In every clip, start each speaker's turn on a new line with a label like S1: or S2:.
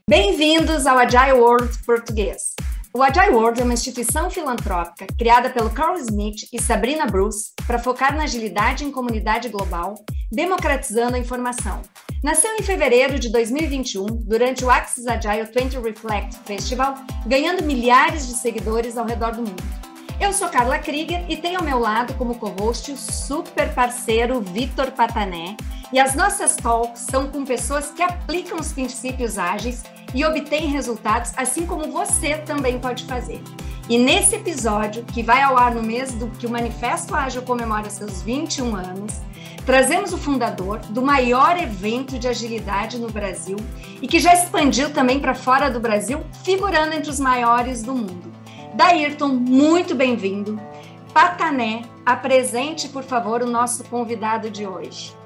S1: Bem-vindos ao Agile World Português. O Agile World é uma instituição filantrópica criada pelo Carl Smith e Sabrina Bruce para focar na agilidade em comunidade global, democratizando a informação. Nasceu em fevereiro de 2021, durante o Axis Agile 20 Reflect Festival, ganhando milhares de seguidores ao redor do mundo. Eu sou Carla Krieger e tenho ao meu lado como co-host o super parceiro Vitor Patané, e as nossas talks são com pessoas que aplicam os princípios ágeis e obtêm resultados, assim como você também pode fazer. E nesse episódio, que vai ao ar no mês do que o Manifesto Ágil comemora seus 21 anos, trazemos o fundador do maior evento de agilidade no Brasil e que já expandiu também para fora do Brasil, figurando entre os maiores do mundo. Dairton, muito bem-vindo. Patané, apresente, por favor, o nosso convidado de hoje.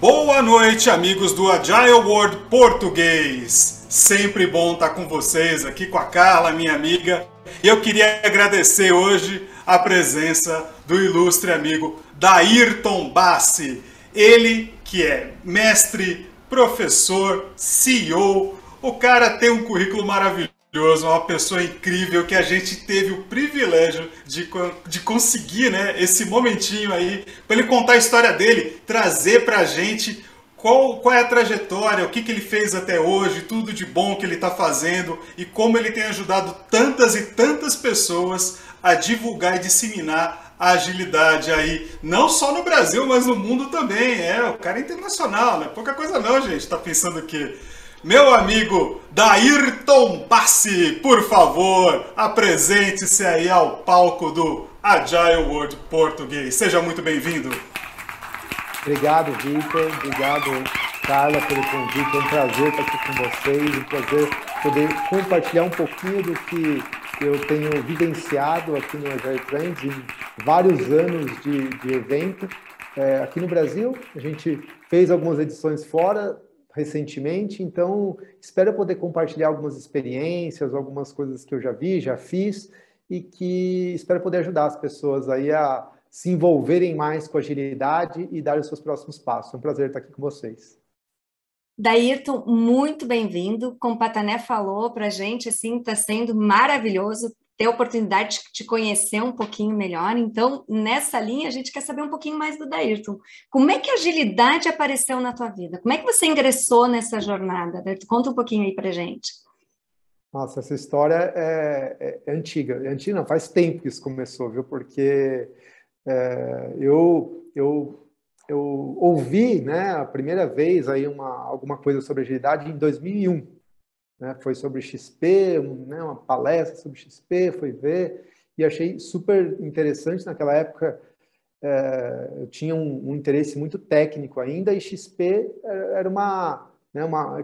S2: Boa noite, amigos do Agile World Português. Sempre bom estar com vocês, aqui com a Carla, minha amiga. E eu queria agradecer hoje a presença do ilustre amigo Dairton Bassi. Ele que é mestre, professor, CEO. O cara tem um currículo maravilhoso, uma pessoa incrível que a gente teve o privilégio de conseguir, né, esse momentinho aí para ele contar a história dele, trazer pra gente qual é a trajetória, o que ele fez até hoje, tudo de bom que ele está fazendo e como ele tem ajudado tantas e tantas pessoas a divulgar e disseminar a agilidade aí, não só no Brasil, mas no mundo também. O cara é internacional, não é pouca coisa não, gente. Tá pensando o quê? Meu amigo Dairton Bassi, por favor, apresente-se aí ao palco do Agile World Português. Seja muito bem-vindo.
S3: Obrigado, Vitor. Obrigado, Carla, pelo convite. É um prazer estar aqui com vocês. Um prazer poder compartilhar um pouquinho do que eu tenho vivenciado aqui no Agile Trends em vários anos de evento. Aqui no Brasil, a gente fez algumas edições fora recentemente, então espero poder compartilhar algumas experiências, algumas coisas que eu já vi, já fiz, e que espero poder ajudar as pessoas aí a se envolverem mais com agilidade e dar os seus próximos passos. É um prazer estar aqui com vocês.
S1: Dairton, muito bem-vindo. Como o Patané falou para a gente, assim, está sendo maravilhoso ter a oportunidade de te conhecer um pouquinho melhor. Então, nessa linha, a gente quer saber um pouquinho mais do Dairton. Como é que a agilidade apareceu na tua vida? Como é que você ingressou nessa jornada? Dairton, conta um pouquinho aí para a gente.
S3: Nossa, essa história é antiga. É antiga não, faz tempo que isso começou, viu? Porque eu ouvi, né, a primeira vez aí alguma coisa sobre agilidade em 2001. Né? Foi sobre XP, né, uma palestra sobre XP, fui ver e achei super interessante. Naquela época eu tinha um interesse muito técnico ainda, e XP era uma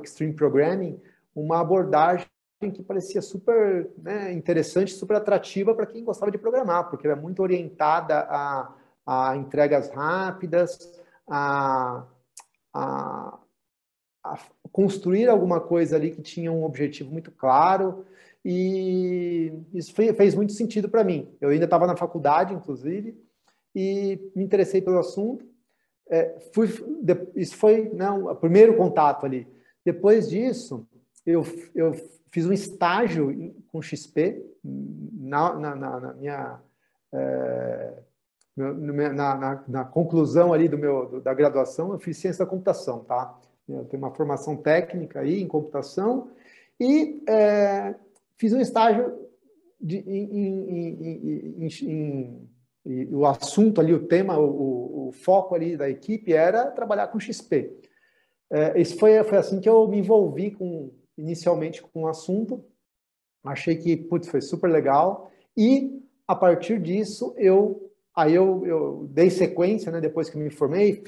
S3: Extreme Programming, uma abordagem que parecia super, né, interessante, super atrativa para quem gostava de programar, porque era muito orientada a entregas rápidas, a construir alguma coisa ali que tinha um objetivo muito claro, e isso fez muito sentido para mim. Eu ainda estava na faculdade, inclusive, e me interessei pelo assunto. Isso foi, né, o primeiro contato ali. Depois disso, eu fiz um estágio com XP na minha... Na conclusão ali da graduação, eu fiz ciência da computação, tá? Eu tenho uma formação técnica aí em computação e fiz um estágio o assunto ali, o tema, o foco ali da equipe era trabalhar com XP. Isso foi assim que eu me envolvi inicialmente com o assunto. Achei que, foi super legal. E, a partir disso, eu dei sequência, né, depois que me formei,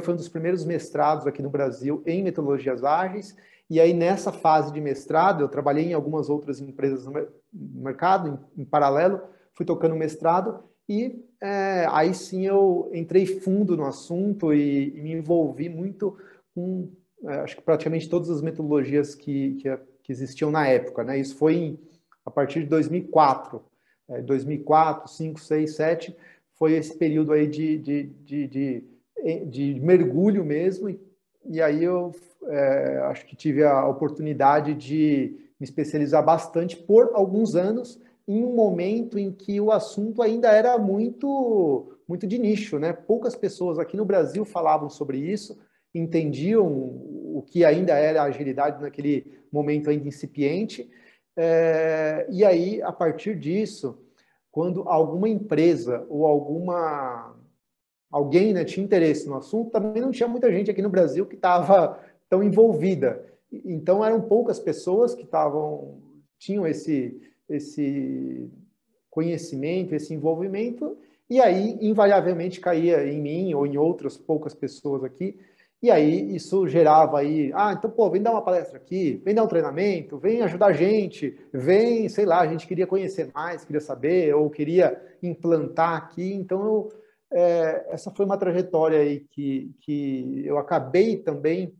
S3: foi um dos primeiros mestrados aqui no Brasil em metodologias ágeis, e aí nessa fase de mestrado eu trabalhei em algumas outras empresas no mercado, em paralelo, fui tocando mestrado, e aí sim eu entrei fundo no assunto e me envolvi muito com, acho que praticamente todas as metodologias que existiam na época, né? Isso foi a partir de 2004. 2004, 5, 6, 7, foi esse período aí de mergulho mesmo, e aí eu acho que tive a oportunidade de me especializar bastante por alguns anos, em um momento em que o assunto ainda era muito, muito de nicho, né? Poucas pessoas aqui no Brasil falavam sobre isso, entendiam o que ainda era a agilidade naquele momento ainda incipiente. E aí, a partir disso, quando alguma empresa ou alguém, né, tinha interesse no assunto, também não tinha muita gente aqui no Brasil que estava tão envolvida. Então, eram poucas pessoas que tinham esse conhecimento, esse envolvimento, e aí, invariavelmente, caía em mim ou em outras poucas pessoas aqui, e aí isso gerava aí, então, pô, vem dar uma palestra aqui, vem dar um treinamento, vem ajudar a gente, vem, sei lá, a gente queria conhecer mais, queria saber, ou queria implantar aqui, então essa foi uma trajetória aí que eu acabei também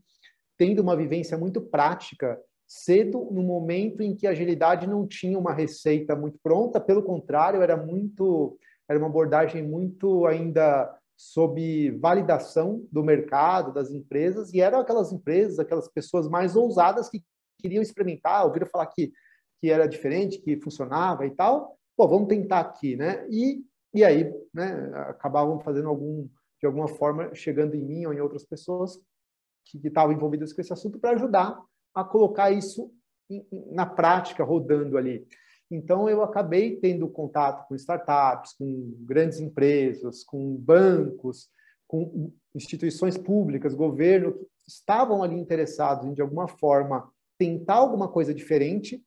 S3: tendo uma vivência muito prática cedo, no momento em que a agilidade não tinha uma receita muito pronta, pelo contrário, era uma abordagem muito ainda sob validação do mercado, das empresas, e eram aquelas empresas, aquelas pessoas mais ousadas que queriam experimentar, ouviram falar que era diferente, que funcionava e tal, pô, vamos tentar aqui, né? E aí, né, acabavam fazendo de alguma forma, chegando em mim ou em outras pessoas que estavam envolvidas com esse assunto para ajudar a colocar isso na prática, rodando ali. Então, eu acabei tendo contato com startups, com grandes empresas, com bancos, com instituições públicas, governo, que estavam ali interessados em, de alguma forma, tentar alguma coisa diferente,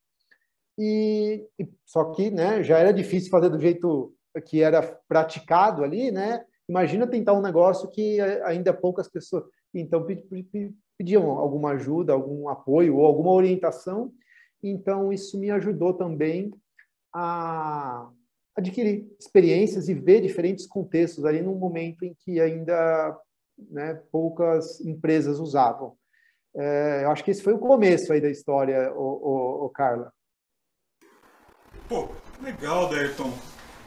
S3: só que, né, já era difícil fazer do jeito que era praticado ali, né? Imagina tentar um negócio que ainda poucas pessoas... Então, pediam alguma ajuda, algum apoio ou alguma orientação. Então, isso me ajudou também a adquirir experiências e ver diferentes contextos ali num momento em que ainda, né, poucas empresas usavam. Eu acho que esse foi o começo aí da história, Carla.
S2: Pô, legal, Dayrton.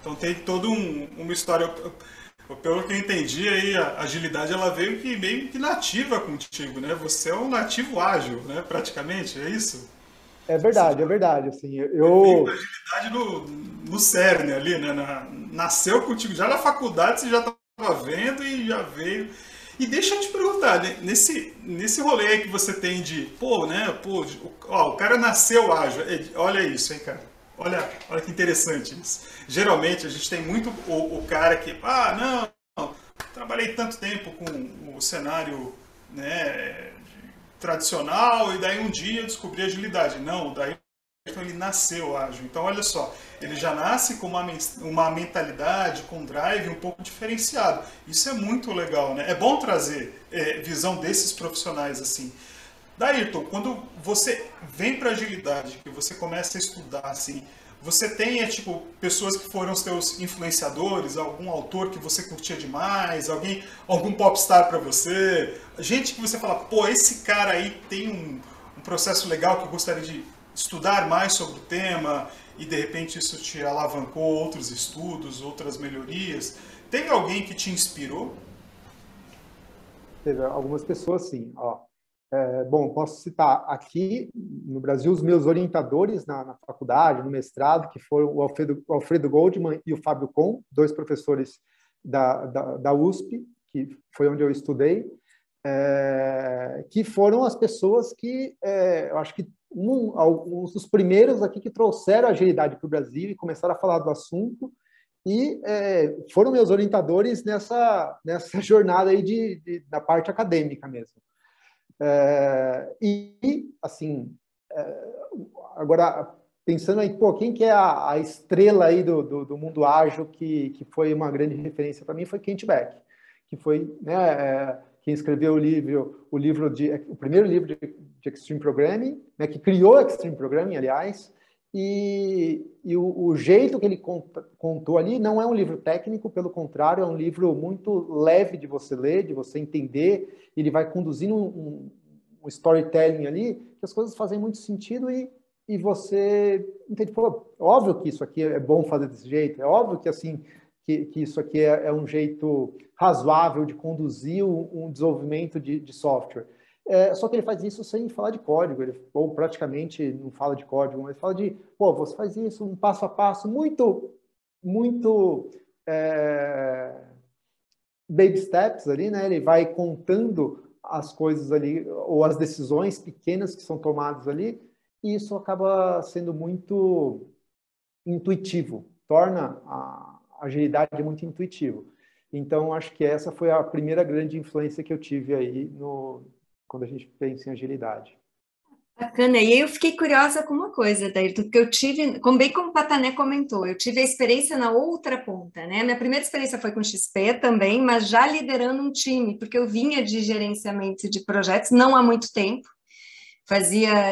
S2: Então tem toda uma história. Pelo que eu entendi, aí a agilidade ela veio meio que nativa contigo, né? Você é um nativo ágil, né? Praticamente, é isso?
S3: É verdade, é verdade. Assim,
S2: Veio a agilidade no cerne ali, né? Nasceu contigo. Já na faculdade você já estava vendo e já veio. E deixa eu te perguntar, né? Nesse rolê aí que você tem de, pô, né? Pô, o cara nasceu ágil. Olha isso, hein, cara? Olha que interessante isso. Geralmente a gente tem muito o cara que, não, trabalhei tanto tempo com o cenário, né, tradicional e daí um dia eu descobri agilidade. Não, daí ele nasceu ágil. Então olha só, ele já nasce com uma mentalidade, com um drive um pouco diferenciado. Isso é muito legal, né? É bom trazer visão desses profissionais assim. Dayrton, quando você vem para agilidade, que você começa a estudar, assim, você tem, tipo, pessoas que foram os teus influenciadores, algum autor que você curtia demais, algum popstar para você, gente que você fala, pô, esse cara aí tem um processo legal que eu gostaria de estudar mais sobre o tema e de repente isso te alavancou outros estudos, outras melhorias. Teve alguém que te inspirou?
S3: Teve algumas pessoas, sim, ó. Bom, posso citar aqui no Brasil os meus orientadores na faculdade, no mestrado, que foram o Alfredo Goldman e o Fábio Kohn, dois professores da USP, que foi onde eu estudei, que foram as pessoas que, eu acho que alguns dos primeiros aqui que trouxeram a agilidade para o Brasil e começaram a falar do assunto, e foram meus orientadores nessa jornada aí da parte acadêmica mesmo. Assim, agora, pensando aí, pô, quem que é a estrela aí do mundo ágil que foi uma grande referência para mim foi Kent Beck, que foi, né, quem escreveu o primeiro livro de Extreme Programming, né, que criou Extreme Programming, aliás, e o jeito que ele contou ali não é um livro técnico, pelo contrário, é um livro muito leve de você ler, de você entender. Ele vai conduzindo um storytelling ali, que as coisas fazem muito sentido e você entende, pô, óbvio que isso aqui é bom fazer desse jeito, é óbvio que assim que isso aqui é um jeito razoável de conduzir um desenvolvimento de software. Só que ele faz isso sem falar de código, ou praticamente não fala de código, mas fala de, pô, você faz isso um passo a passo, muito baby steps ali, né? Ele vai contando as coisas ali, ou as decisões pequenas que são tomadas ali, e isso acaba sendo muito intuitivo, torna a agilidade muito intuitivo. Então, acho que essa foi a primeira grande influência que eu tive aí quando a gente pensa em agilidade.
S1: Bacana. E aí eu fiquei curiosa com uma coisa, Dairton, porque eu tive, bem como o Patané comentou, eu tive a experiência na outra ponta, né? Minha primeira experiência foi com XP também, mas já liderando um time, porque eu vinha de gerenciamento de projetos não há muito tempo.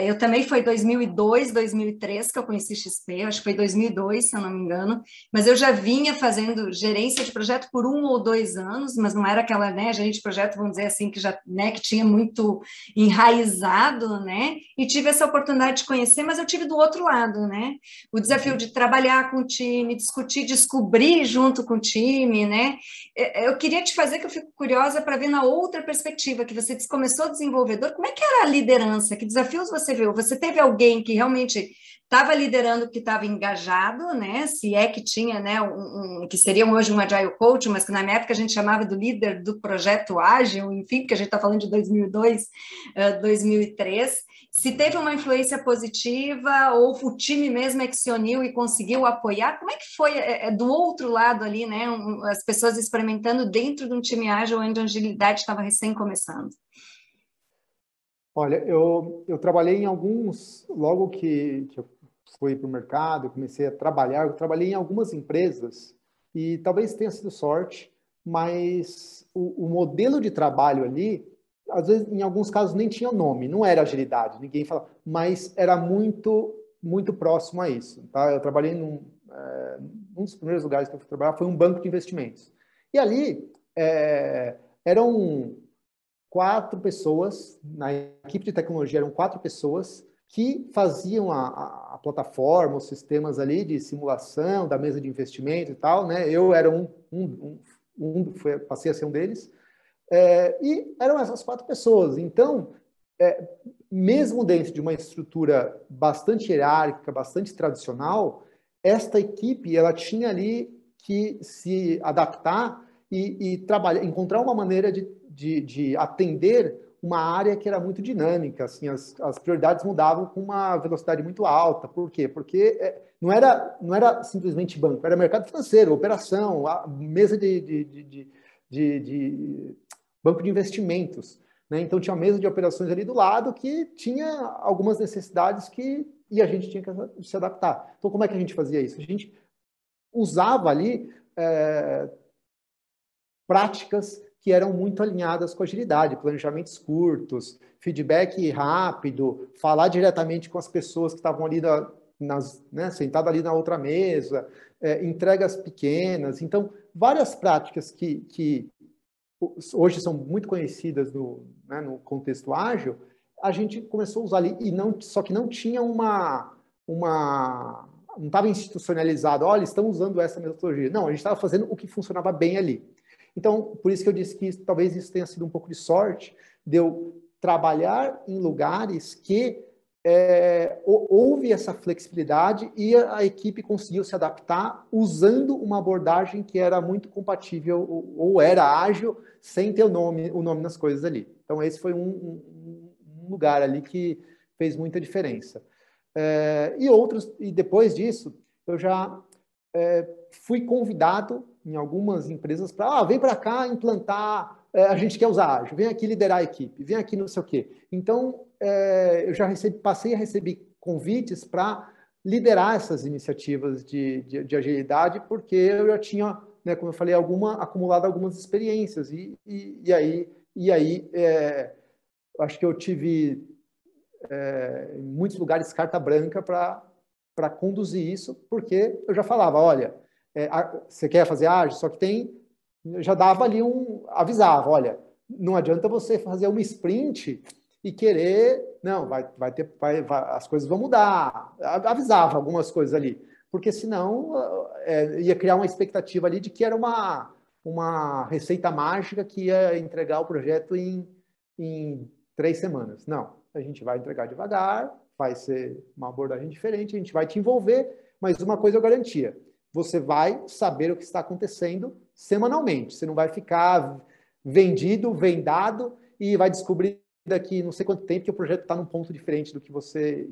S1: Eu também foi 2002, 2003 que eu conheci XP, acho que foi 2002, se eu não me engano, mas eu já vinha fazendo gerência de projeto por 1 ou 2 anos, mas não era aquela, né, gerente de projeto, vamos dizer assim, que já, né, que tinha muito enraizado, né, e tive essa oportunidade de conhecer, mas eu tive do outro lado, né, o desafio de trabalhar com o time, discutir, descobrir junto com o time, né, eu queria te fazer que eu fico curiosa para ver na outra perspectiva, que você começou desenvolvedor, como é que era a liderança? Que desafios você viu? Você teve alguém que realmente estava liderando, que estava engajado, né? Se é que tinha, né? Que seria hoje um Agile Coach, mas que na minha época a gente chamava do líder do projeto ágil, enfim, porque a gente está falando de 2002, 2003. Se teve uma influência positiva ou o time mesmo é que se uniu e conseguiu apoiar, como é que foi do outro lado ali, né? As pessoas experimentando dentro de um time ágil onde a agilidade estava recém começando?
S3: Olha, eu trabalhei em alguns, logo que eu fui para o mercado, eu comecei a trabalhar, eu trabalhei em algumas empresas e talvez tenha sido sorte, mas o modelo de trabalho ali, às vezes, em alguns casos, nem tinha nome, não era agilidade, ninguém falava, mas era muito próximo a isso. Tá? Eu trabalhei um dos primeiros lugares que eu fui trabalhar foi um banco de investimentos. E ali eram 4 pessoas, na equipe de tecnologia eram 4 pessoas que faziam a plataforma, os sistemas ali de simulação da mesa de investimento e tal, né? Eu era passei a ser um deles, e eram essas 4 pessoas. Então, mesmo dentro de uma estrutura bastante hierárquica, bastante tradicional, esta equipe ela tinha ali que se adaptar e trabalhar, encontrar uma maneira de atender uma área que era muito dinâmica, assim, as prioridades mudavam com uma velocidade muito alta. Por quê? Porque não era simplesmente banco, era mercado financeiro, operação, a mesa de banco de investimentos. Né? Então, tinha uma mesa de operações ali do lado que tinha algumas necessidades e a gente tinha que se adaptar. Então, como é que a gente fazia isso? A gente usava ali práticas que eram muito alinhadas com agilidade, planejamentos curtos, feedback rápido, falar diretamente com as pessoas que estavam ali sentadas ali na outra mesa, entregas pequenas. Então, várias práticas que hoje são muito conhecidas no contexto ágil, a gente começou a usar ali, só que não tinha não estava institucionalizado, olha, estamos usando essa metodologia. Não, a gente estava fazendo o que funcionava bem ali. Então, por isso que eu disse que talvez isso tenha sido um pouco de sorte de eu trabalhar em lugares que houve essa flexibilidade e a equipe conseguiu se adaptar usando uma abordagem que era muito compatível ou era ágil sem ter o nome nas coisas ali. Então, esse foi um lugar ali que fez muita diferença. E depois disso, eu já fui convidado em algumas empresas para, vem para cá implantar, a gente quer usar ágil, vem aqui liderar a equipe, vem aqui não sei o quê. Então, eu já passei a receber convites para liderar essas iniciativas de agilidade, porque eu já tinha, né, como eu falei, acumulado algumas experiências. E aí acho que eu tive, em muitos lugares, carta branca para conduzir isso, porque eu já falava, olha, você quer fazer ágil, só que já dava ali avisava, olha, não adianta você fazer uma sprint e querer, não, as coisas vão mudar, avisava algumas coisas ali, porque senão ia criar uma expectativa ali de que era uma receita mágica que ia entregar o projeto em 3 semanas. Não, a gente vai entregar devagar, vai ser uma abordagem diferente, a gente vai te envolver, mas uma coisa eu garantia, você vai saber o que está acontecendo semanalmente, você não vai ficar vendido, vendado, e vai descobrir daqui não sei quanto tempo que o projeto está num ponto diferente do que você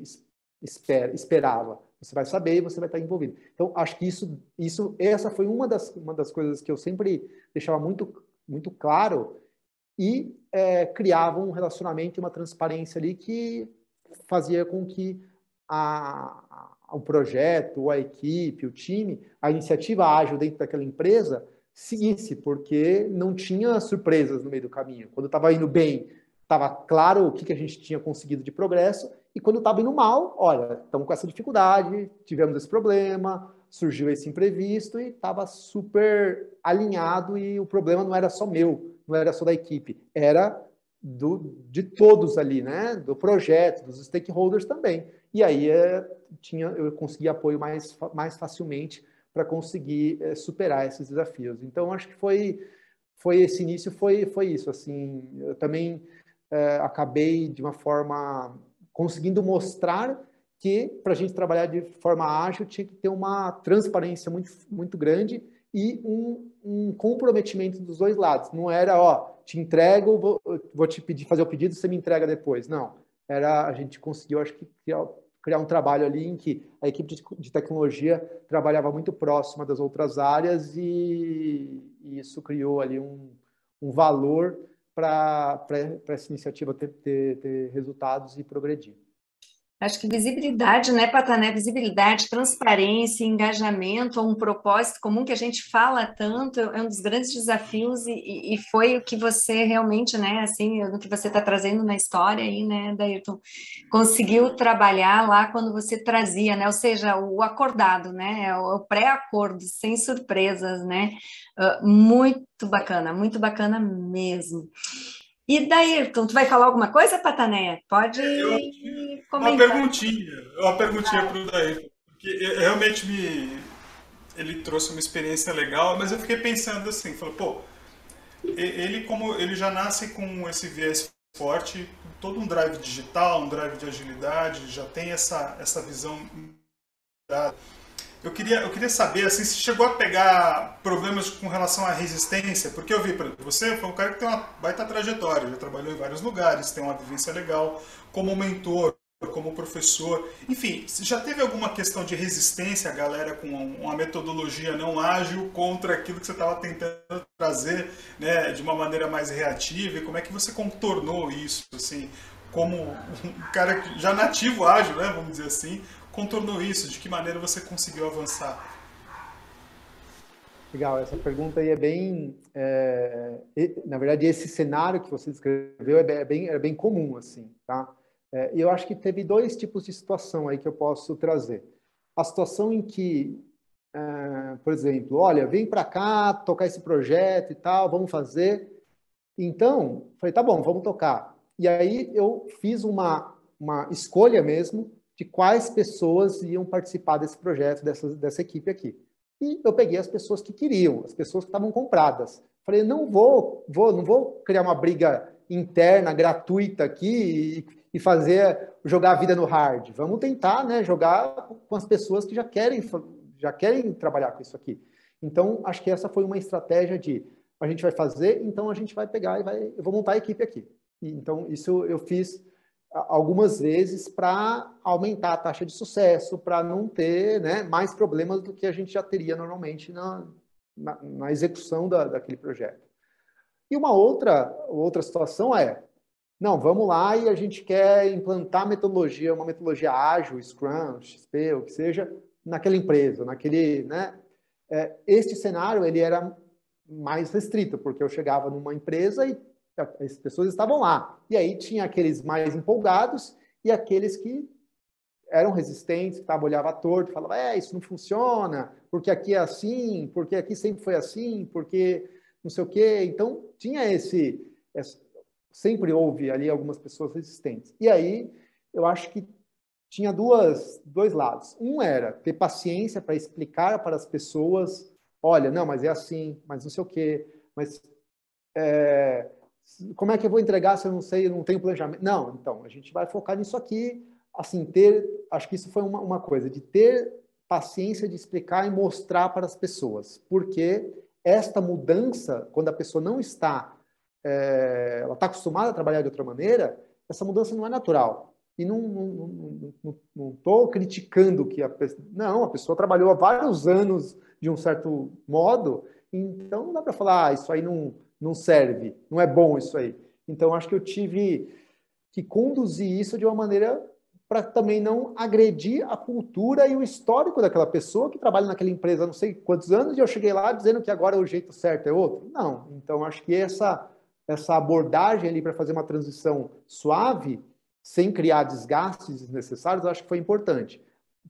S3: esperava. Você vai saber e você vai estar envolvido. Então, acho que essa foi uma das coisas que eu sempre deixava muito claro e criava um relacionamento e uma transparência ali que fazia com que o projeto, a equipe, o time, a iniciativa ágil dentro daquela empresa seguisse, porque não tinha surpresas no meio do caminho. Quando estava indo bem, estava claro o que a gente tinha conseguido de progresso, e quando estava indo mal, olha, estamos com essa dificuldade, tivemos esse problema, surgiu esse imprevisto e estava super alinhado, e o problema não era só meu, não era só da equipe, era de todos ali, né? Do projeto, dos stakeholders também. E aí eu consegui apoio mais facilmente para conseguir superar esses desafios. Então, acho que esse início foi isso. Assim, eu também acabei, de uma forma, conseguindo mostrar que, para a gente trabalhar de forma ágil, tinha que ter uma transparência muito grande e um comprometimento dos dois lados. Não era, te entrego, vou te pedir, fazer o pedido, você me entrega depois. Não. A gente conseguiu, acho que, criar um trabalho ali em que a equipe de tecnologia trabalhava muito próxima das outras áreas e isso criou ali um valor para essa iniciativa ter resultados e progredir.
S1: Acho que visibilidade, né, Patané? Visibilidade, transparência, engajamento, um propósito comum que a gente fala tanto, é um dos grandes desafios e foi o que você realmente, né, assim, no que você está trazendo na história aí, né, Dairton, conseguiu trabalhar lá quando você trazia, né, ou seja, o acordado, né, o pré-acordo, sem surpresas, né, muito bacana mesmo. E Dairton, tu vai falar alguma coisa, Patané? Pode comentar.
S2: Uma perguntinha para o Daí, porque realmente ele trouxe uma experiência legal, mas eu fiquei pensando assim, falei, pô, ele como ele já nasce com esse viés forte, todo um drive digital, um drive de agilidade, já tem essa visão. Eu queria saber assim, se chegou a pegar problemas com relação à resistência, porque eu vi, por exemplo, você foi um cara que tem uma baita trajetória, já trabalhou em vários lugares, tem uma vivência legal, como mentor, como professor, enfim, já teve alguma questão de resistência, a galera com uma metodologia não ágil contra aquilo que você estava tentando trazer, né, de uma maneira mais reativa, e como é que você contornou isso, assim, como um cara já nativo ágil, né, vamos dizer assim, contornou isso, de que maneira você conseguiu avançar?
S3: Legal, essa pergunta aí é bem... na verdade, esse cenário que você descreveu é bem comum, assim, tá? E eu acho que teve 2 tipos de situação aí que eu posso trazer. A situação em que, por exemplo, olha, vem para cá tocar esse projeto e tal, vamos fazer. Então, falei, tá bom, vamos tocar. E aí eu fiz uma escolha mesmo de quais pessoas iam participar desse projeto, dessa equipe aqui. E eu peguei as pessoas que queriam, as pessoas que estavam compradas. Falei, não vou criar uma briga interna, gratuita aqui e jogar a vida no hard. Vamos tentar, né, jogar com as pessoas que já querem trabalhar com isso aqui. Então, acho que essa foi uma estratégia de a gente vai fazer, então a gente vai pegar eu vou montar a equipe aqui. Então, isso eu fiz algumas vezes para aumentar a taxa de sucesso, para não ter, né, mais problemas do que a gente já teria normalmente na execução daquele projeto. E uma outra situação não, vamos lá e a gente quer implantar uma metodologia ágil, Scrum, XP, o que seja, naquela empresa, né? Este cenário, ele era mais restrito, porque eu chegava numa empresa e as pessoas estavam lá. E aí tinha aqueles mais empolgados e aqueles que eram resistentes, que olhavam torto e falavam, isso não funciona, porque aqui é assim, porque aqui sempre foi assim, porque não sei o quê. Então, tinha sempre houve ali algumas pessoas resistentes. E aí, eu acho que tinha dois lados. Um era ter paciência para explicar para as pessoas, olha, não, mas é assim, mas não sei o quê, mas como é que eu vou entregar se eu não sei, eu não tenho planejamento? Não, então, a gente vai focar nisso aqui, assim, acho que isso foi uma coisa, de ter paciência de explicar e mostrar para as pessoas, porque esta mudança, quando a pessoa não está, ela está acostumada a trabalhar de outra maneira, essa mudança não é natural. E não estou criticando que a pessoa... Não, a pessoa trabalhou há vários anos de um certo modo, então não dá para falar, isso aí não serve, não é bom isso aí. Então, acho que eu tive que conduzir isso de uma maneira para também não agredir a cultura e o histórico daquela pessoa que trabalha naquela empresa há não sei quantos anos, e eu cheguei lá dizendo que agora o jeito certo é outro. Não, então acho que essa abordagem ali para fazer uma transição suave, sem criar desgastes desnecessários, acho que foi importante.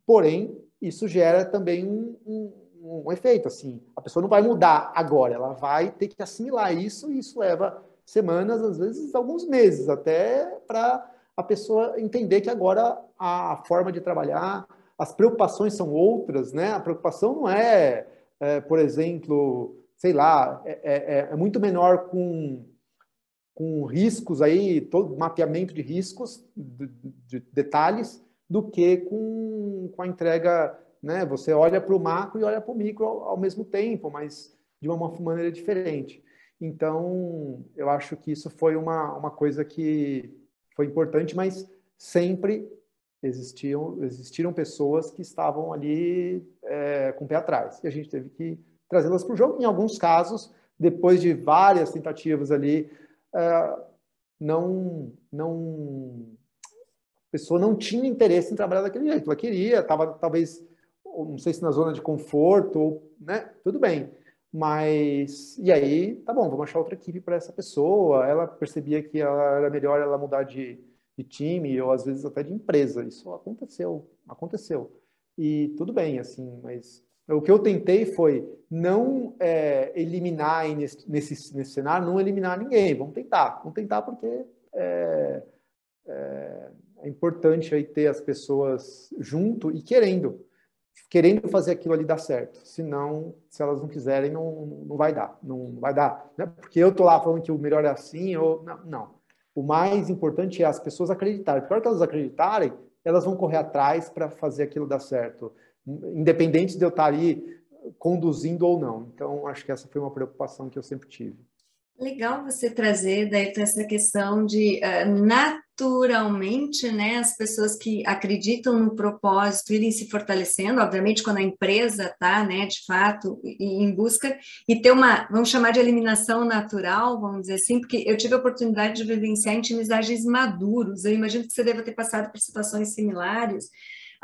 S3: Porém, isso gera também um efeito, assim, a pessoa não vai mudar agora, ela vai ter que assimilar isso, e isso leva semanas, às vezes alguns meses, até para a pessoa entender que agora a forma de trabalhar, as preocupações são outras, né? A preocupação não por exemplo, sei lá, é muito menor com riscos aí, todo mapeamento de riscos, de detalhes, do que com a entrega, né? Você olha para o macro e olha para o micro ao mesmo tempo, mas de uma maneira diferente. Então, eu acho que isso foi uma coisa que foi importante, mas sempre existiram pessoas que estavam ali com o pé atrás. E a gente teve que trazê-las para o jogo. Em alguns casos, depois de várias tentativas ali, a pessoa não tinha interesse em trabalhar daquele jeito. Ela queria, estava talvez, não sei se na zona de conforto, né? Tudo bem. Mas, e aí, tá bom, vamos achar outra equipe para essa pessoa. Ela percebia que era melhor ela mudar de time, ou às vezes até de empresa. Isso aconteceu. E tudo bem, assim, mas o que eu tentei foi não eliminar nesse cenário, não eliminar ninguém. Vamos tentar porque é importante aí ter as pessoas junto e querendo fazer aquilo ali dar certo. Senão, se elas não quiserem, não vai dar. Não vai dar. Não é porque eu estou lá falando que o melhor é assim, ou não. O mais importante é as pessoas acreditarem. Porque a hora que elas acreditarem, elas vão correr atrás para fazer aquilo dar certo. Independente de eu estar ali conduzindo ou não. Então, acho que essa foi uma preocupação que eu sempre tive.
S1: Legal você trazer daí essa questão de naturalmente, né, as pessoas que acreditam no propósito irem se fortalecendo, obviamente quando a empresa está, né, de fato, em busca, e ter vamos chamar de eliminação natural, vamos dizer assim, porque eu tive a oportunidade de vivenciar em times ágeis maduros, eu imagino que você deva ter passado por situações similares,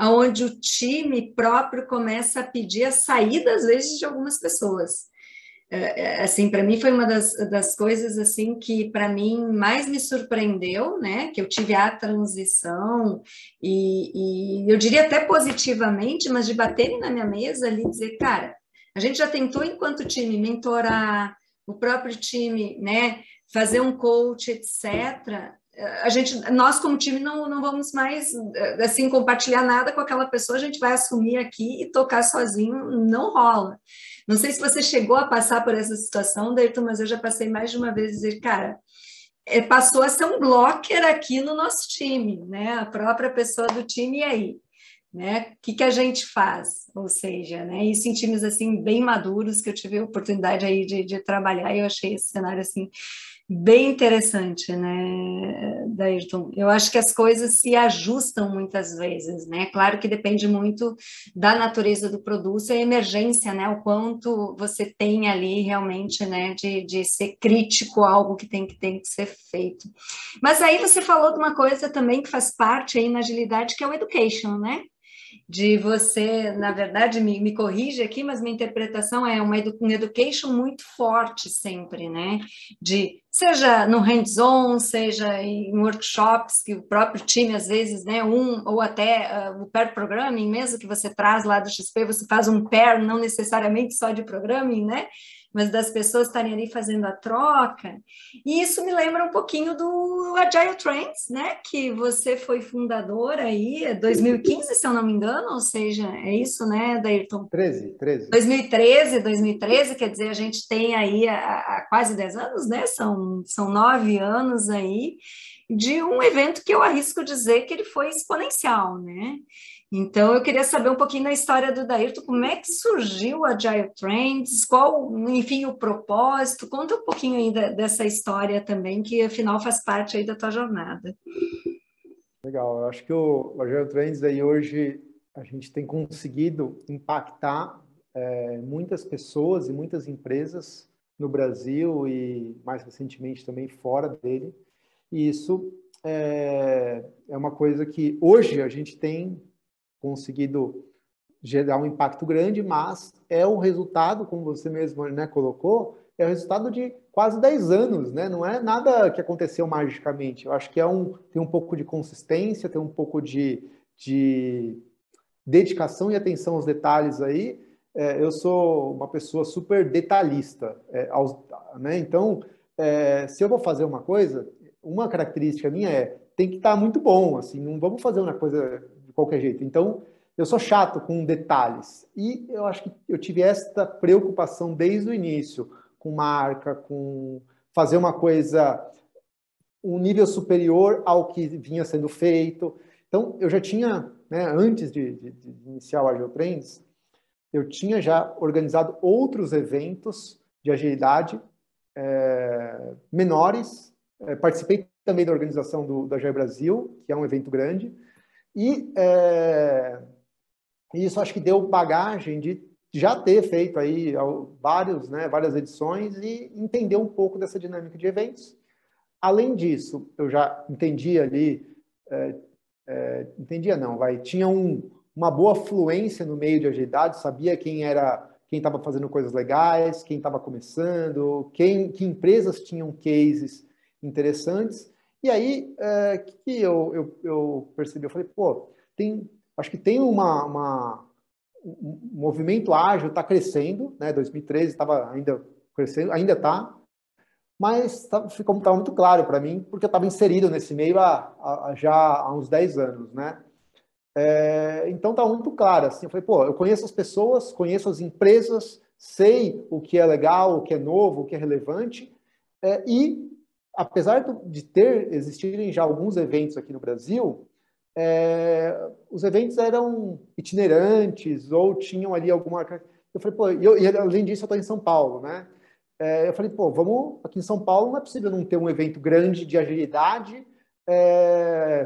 S1: onde o time próprio começa a pedir a saída, às vezes, de algumas pessoas. Assim, para mim foi uma das coisas assim que para mim mais me surpreendeu, né, que eu tive a transição e eu diria até positivamente, mas de baterem na minha mesa ali e dizer, cara, a gente já tentou enquanto time mentorar o próprio time, né, fazer um coach, etc. Nós como time não vamos mais assim compartilhar nada com aquela pessoa, a gente vai assumir aqui e tocar sozinho, não rola. Não sei se você chegou a passar por essa situação, Dairton, mas eu já passei mais de uma vez dizer, cara, passou a ser um blocker aqui no nosso time, né? A própria pessoa do time, e aí? Né? O que a gente faz? Ou seja, né? Isso em times assim bem maduros que eu tive a oportunidade aí de trabalhar, e eu achei esse cenário assim bem interessante, né, Dairton? Eu acho que as coisas se ajustam muitas vezes, né? Claro que depende muito da natureza do produto e a emergência, né? O quanto você tem ali realmente, né, de ser crítico a algo que tem que ser feito. Mas aí você falou de uma coisa também que faz parte aí na agilidade, que é o education, né? De você, na verdade, me corrige aqui, mas minha interpretação é um education muito forte sempre, né? Seja no hands-on, seja em workshops, que o próprio time, às vezes, né, ou até o pair programming mesmo, que você traz lá do XP, você faz um pair, não necessariamente só de programming, né? Mas das pessoas estarem ali fazendo a troca, e isso me lembra um pouquinho do Agile Trends, né, que você foi fundador aí, 2015, se eu não me engano, ou seja, é isso, né, Dairton?
S3: 2013,
S1: quer dizer, a gente tem aí a quase 10 anos, né? São 9 anos aí, de um evento que eu arrisco dizer que ele foi exponencial, né? Então, eu queria saber um pouquinho da história do Dairton, como é que surgiu a Agile Trends, qual, enfim, o propósito, conta um pouquinho aí dessa história também, que afinal faz parte aí da tua jornada.
S3: Legal, eu acho que o Agile Trends aí hoje a gente tem conseguido impactar muitas pessoas e muitas empresas no Brasil e mais recentemente também fora dele. E isso é uma coisa que hoje a gente tem conseguido gerar um impacto grande, mas é o resultado, como você mesmo, né, colocou, é o resultado de quase 10 anos, né? Não é nada que aconteceu magicamente. Eu acho que tem um pouco de consistência, tem um pouco de dedicação e atenção aos detalhes aí. Eu sou uma pessoa super detalhista, né? Então, se eu vou fazer uma coisa, uma característica minha tem que estar muito bom, assim, não vamos fazer uma coisa de qualquer jeito. Então, eu sou chato com detalhes. E eu acho que eu tive esta preocupação desde o início, com marca, com fazer uma coisa um nível superior ao que vinha sendo feito. Então, eu já tinha, né, antes de iniciar o Agile Trends, eu tinha já organizado outros eventos de agilidade menores. Participei também da organização do Agile Brasil, que é um evento grande. E isso acho que deu bagagem de já ter feito aí várias edições e entender um pouco dessa dinâmica de eventos. Além disso, eu já entendia ali, tinha uma boa fluência no meio de agilidade, sabia quem estava fazendo coisas legais, quem estava começando, que empresas tinham cases interessantes. E aí, que eu percebi? Eu falei, pô, acho que tem um movimento ágil, está crescendo, né? 2013 estava ainda crescendo, ainda está, mas ficou muito claro para mim, porque eu estava inserido nesse meio já há uns 10 anos, né? Então está muito claro, assim, eu falei, pô, eu conheço as pessoas, conheço as empresas, sei o que é legal, o que é novo, o que é relevante, e apesar de existirem já alguns eventos aqui no Brasil, os eventos eram itinerantes ou tinham ali alguma... Eu falei, pô, e além disso eu estou em São Paulo, né? Eu falei, pô, aqui em São Paulo não é possível não ter um evento grande de agilidade,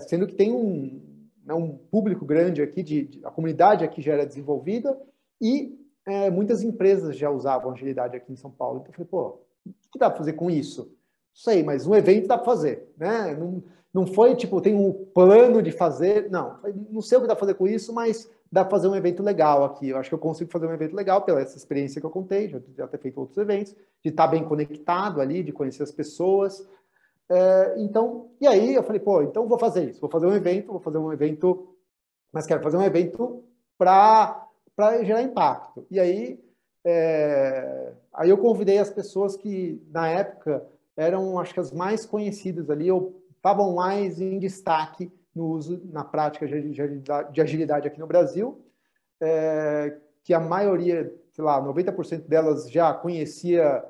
S3: sendo que tem um público grande aqui, a comunidade aqui já era desenvolvida e muitas empresas já usavam agilidade aqui em São Paulo. Então eu falei, pô, o que dá para fazer com isso? Não sei, mas um evento dá para fazer, né? Não foi tipo, tem um plano de fazer, não sei o que dá para fazer com isso, mas dá para fazer um evento legal aqui. Eu acho que eu consigo fazer um evento legal pela essa experiência que eu contei, já ter feito outros eventos, de estar bem conectado ali, de conhecer as pessoas. Então, e aí eu falei, pô, então vou fazer isso, vou fazer um evento, mas quero fazer um evento para gerar impacto. E aí eu convidei as pessoas que, na época, eram, acho que as mais conhecidas ali, ou estavam mais em destaque no uso, na prática de agilidade aqui no Brasil, que a maioria, sei lá, 90% delas já conhecia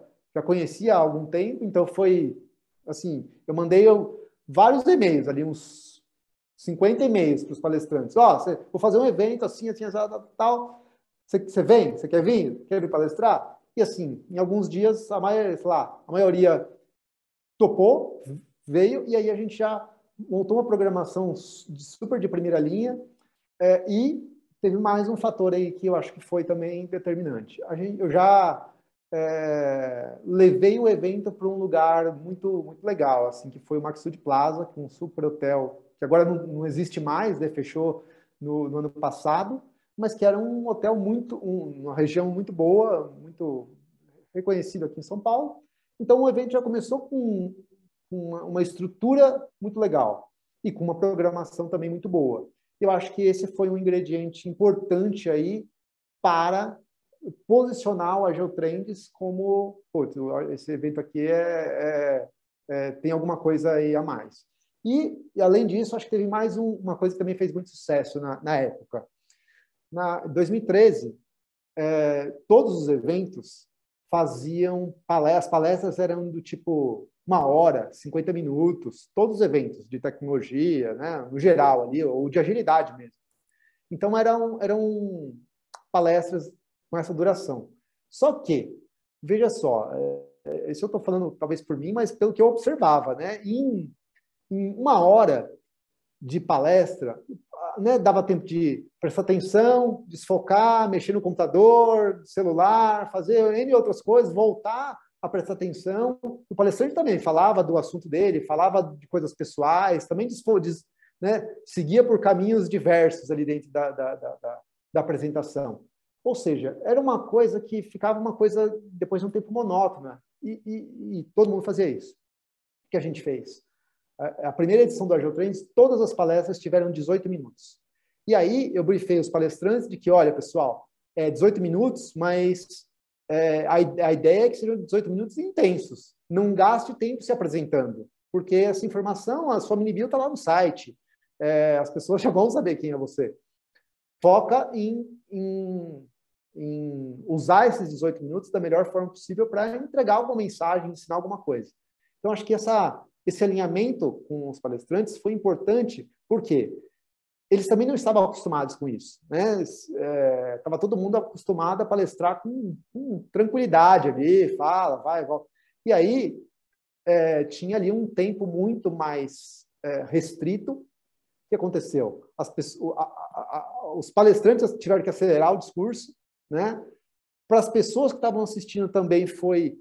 S3: há algum tempo, então foi, assim, eu mandei vários e-mails ali, uns 50 e-mails para os palestrantes. Vou fazer um evento assim, tal, você vem? Você quer vir? Quer vir palestrar? E assim, em alguns dias, a maioria topou, veio, e aí a gente já montou uma programação super de primeira linha, e teve mais um fator aí que eu acho que foi também determinante. Eu já levei o evento para um lugar muito, muito legal, assim, que foi o Maxud Plaza, que é um super hotel, que agora não existe mais, né, fechou no ano passado, mas que era um hotel uma região muito boa, muito reconhecido aqui em São Paulo. Então o evento já começou com uma estrutura muito legal e com uma programação também muito boa. Eu acho que esse foi um ingrediente importante aí para posicionar o Agile Trends como, esse evento aqui tem alguma coisa aí a mais. E além disso, acho que teve mais uma coisa que também fez muito sucesso na época. Em 2013, todos os eventos faziam palestras. As palestras eram do tipo 1 hora, 50 minutos, todos os eventos de tecnologia, né, no geral ali, ou de agilidade mesmo. Então eram palestras com essa duração. Só que, veja só, isso eu estou falando talvez por mim, mas pelo que eu observava, né, em 1 hora de palestra, né, dava tempo de prestar atenção, desfocar, mexer no computador, celular, fazer N outras coisas, voltar a prestar atenção. O palestrante também falava do assunto dele, falava de coisas pessoais, também né, seguia por caminhos diversos ali dentro da apresentação. Ou seja, era uma coisa que ficava uma coisa, depois de um tempo, monótona. E todo mundo fazia isso. O que a gente fez? A primeira edição do Agile Trends, todas as palestras tiveram 18 minutos. E aí eu briefei os palestrantes de que, olha, pessoal, 18 minutos, mas a ideia é que sejam 18 minutos intensos. Não gaste tempo se apresentando, porque essa informação, a sua mini-bio está lá no site. As pessoas já vão saber quem é você. Foca em usar esses 18 minutos da melhor forma possível para entregar alguma mensagem, ensinar alguma coisa. Então, acho que esse alinhamento com os palestrantes foi importante, porque eles também não estavam acostumados com isso, né? Estava todo mundo acostumado a palestrar com tranquilidade ali, fala, vai, volta. E aí, tinha ali um tempo muito mais restrito. O que aconteceu? Os palestrantes tiveram que acelerar o discurso, né? Para as pessoas que estavam assistindo também foi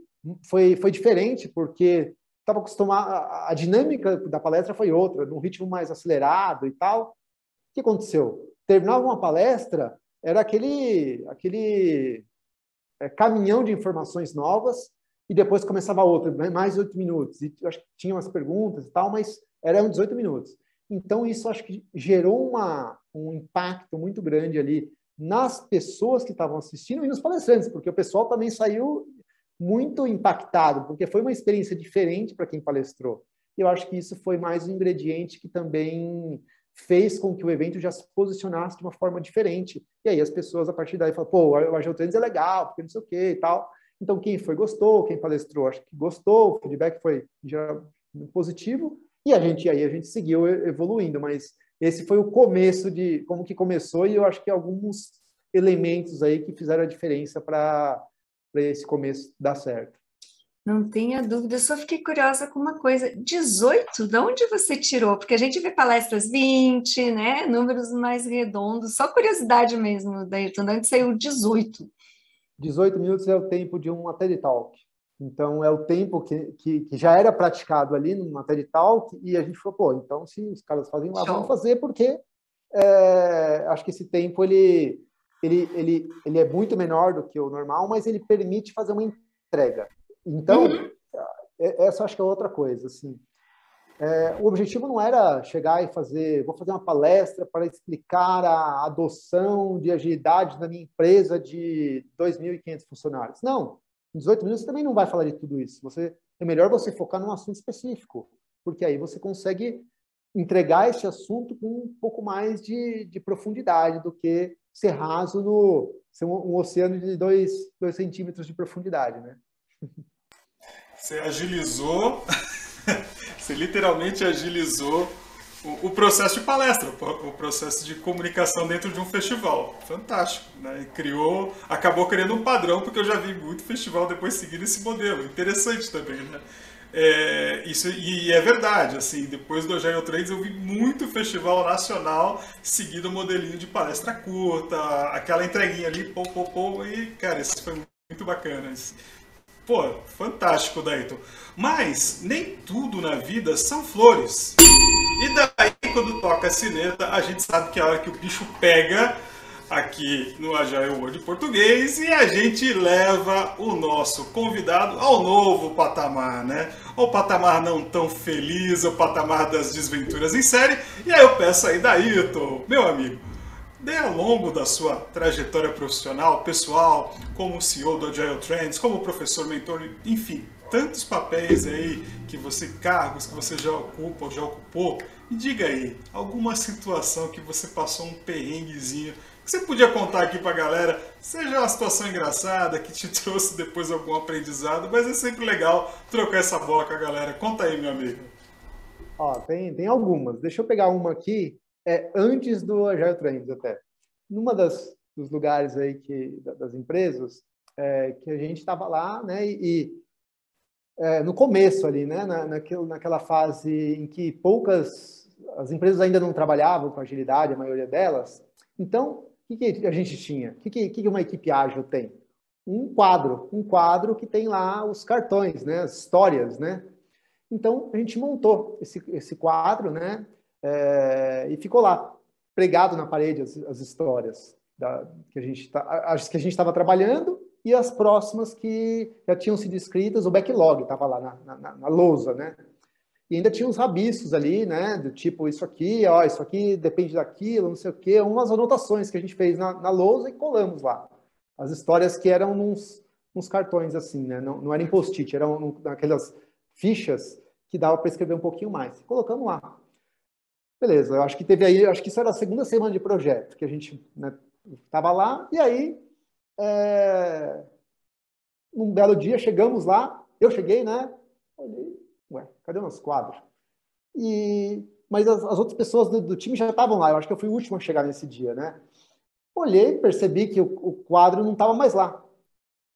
S3: diferente, porque estava acostumado, a dinâmica da palestra foi outra, num ritmo mais acelerado e tal. O que aconteceu? Terminava uma palestra, era aquele caminhão de informações novas, e depois começava outra, mais 8 minutos. E eu acho que tinha umas perguntas e tal, mas eram 18 minutos. Então, isso acho que gerou um impacto muito grande ali nas pessoas que estavam assistindo e nos palestrantes, porque o pessoal também saiu muito impactado, porque foi uma experiência diferente para quem palestrou. E eu acho que isso foi mais um ingrediente que também fez com que o evento já se posicionasse de uma forma diferente. E aí as pessoas, a partir daí, falam, pô, o Agile Trends é legal, porque não sei o quê e tal. Então, quem foi, gostou. Quem palestrou, acho que gostou. O feedback foi já positivo. E aí a gente seguiu evoluindo. Mas esse foi o começo de como que começou, e eu acho que alguns elementos aí que fizeram a diferença para esse começo dar certo.
S1: Não tenha dúvida, eu só fiquei curiosa com uma coisa. 18, de onde você tirou? Porque a gente vê palestras 20, né? Números mais redondos. Só curiosidade mesmo, Dairton, de onde saiu 18?
S3: 18 minutos é o tempo de uma TED Talk. Então, é o tempo que já era praticado ali numa TED Talk, e a gente falou, pô, então se os caras fazem lá, vamos fazer, porque acho que esse tempo ele é muito menor do que o normal, mas ele permite fazer uma entrega. Então, essa acho que é outra coisa, assim. O objetivo não era chegar e vou fazer uma palestra para explicar a adoção de agilidade na minha empresa de 2.500 funcionários. Não, em 18 minutos você também não vai falar de tudo isso. É melhor você focar num assunto específico, porque aí você consegue entregar esse assunto com um pouco mais de profundidade do que ser raso ser um oceano de 2 centímetros de profundidade, né?
S2: Você agilizou, você literalmente agilizou o processo de palestra, o processo de comunicação dentro de um festival. Fantástico, né? Acabou criando um padrão, porque eu já vi muito festival depois seguindo esse modelo. Interessante também, né? E é verdade, assim, depois do Agile Trends eu vi muito festival nacional seguindo o modelinho de palestra curta, aquela entreguinha ali, e, cara, isso foi muito bacana. Pô, fantástico, Dairton. Mas nem tudo na vida são flores. E daí, quando toca a sineta, a gente sabe que é a hora que o bicho pega aqui no Agile World Português, e a gente leva o nosso convidado ao novo patamar, né? O patamar não tão feliz, o patamar das desventuras em série. E aí eu peço aí, Dairton, meu amigo, ao longo da sua trajetória profissional, pessoal, como CEO do Agile Trends, como professor, mentor, enfim, tantos papéis aí, cargos que você já ocupa ou já ocupou, me diga aí, alguma situação que você passou um perrenguezinho, que Você podia contar aqui pra galera, seja uma situação engraçada, que te trouxe depois algum aprendizado, mas é sempre legal trocar essa bola com a galera. Conta aí, meu amigo.
S3: Ó, tem algumas. Deixa eu pegar uma aqui, antes do Agile Trends até. Numa dos lugares aí das empresas, que a gente estava lá, né, no começo ali, né, naquela fase em que as empresas ainda não trabalhavam com agilidade, a maioria delas. Então, o que a gente tinha? O que uma equipe ágil tem? Um quadro que tem lá os cartões, né, as histórias, né? Então, a gente montou esse quadro, né, e ficou lá, pregado na parede as histórias que a gente estava trabalhando e as próximas que já tinham sido escritas, o backlog estava lá na lousa, né? E ainda tinha uns rabiscos ali, né? Do tipo, isso aqui depende daquilo, não sei o quê. Umas anotações que a gente fez na lousa e colamos lá. As histórias que eram uns cartões assim, né? Não era em post-it, eram naquelas fichas que dava para escrever um pouquinho mais. Colocamos lá. Beleza, eu acho que isso era a segunda semana de projeto, que a gente, né, estava lá, e aí, num belo dia, chegamos lá, eu cheguei, né? Olhei, ué, cadê o nosso quadro? Mas as outras pessoas do time já estavam lá, eu acho que eu fui o último a chegar nesse dia, né? Olhei, percebi que o quadro não estava mais lá.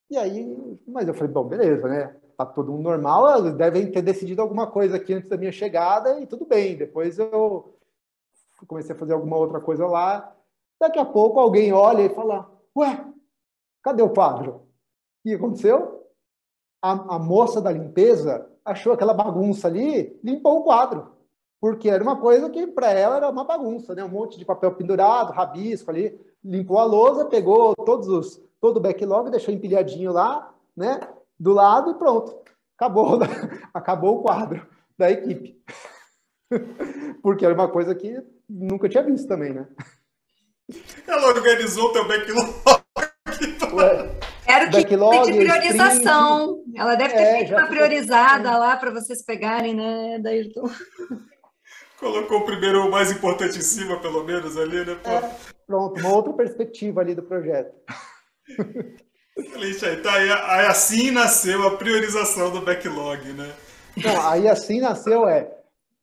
S3: E aí, mas eu falei, bom, beleza, né? Tá todo mundo normal, eles devem ter decidido alguma coisa aqui antes da minha chegada e tudo bem. Depois eu comecei a fazer alguma outra coisa lá. Daqui a pouco alguém olha e fala, ué, cadê o quadro? O que aconteceu? A moça da limpeza achou aquela bagunça ali, limpou o quadro. Porque era uma coisa que para ela era uma bagunça, né? Um monte de papel pendurado, rabisco ali. Limpou a lousa, pegou todo o backlog, deixou empilhadinho lá, né? Do lado e pronto. Acabou o quadro da equipe. Porque era uma coisa que nunca tinha visto também, né?
S2: Ela organizou teu backlog.
S1: Era o que de priorização. Ela deve ter feito uma priorizada lá para vocês pegarem, né, Dairton?
S2: Colocou o primeiro, o mais importante em cima, pelo menos, ali, né?
S3: Pronto, uma outra perspectiva ali do projeto.
S2: Excelente, aí assim nasceu a priorização do backlog, né?
S3: Não, aí assim nasceu,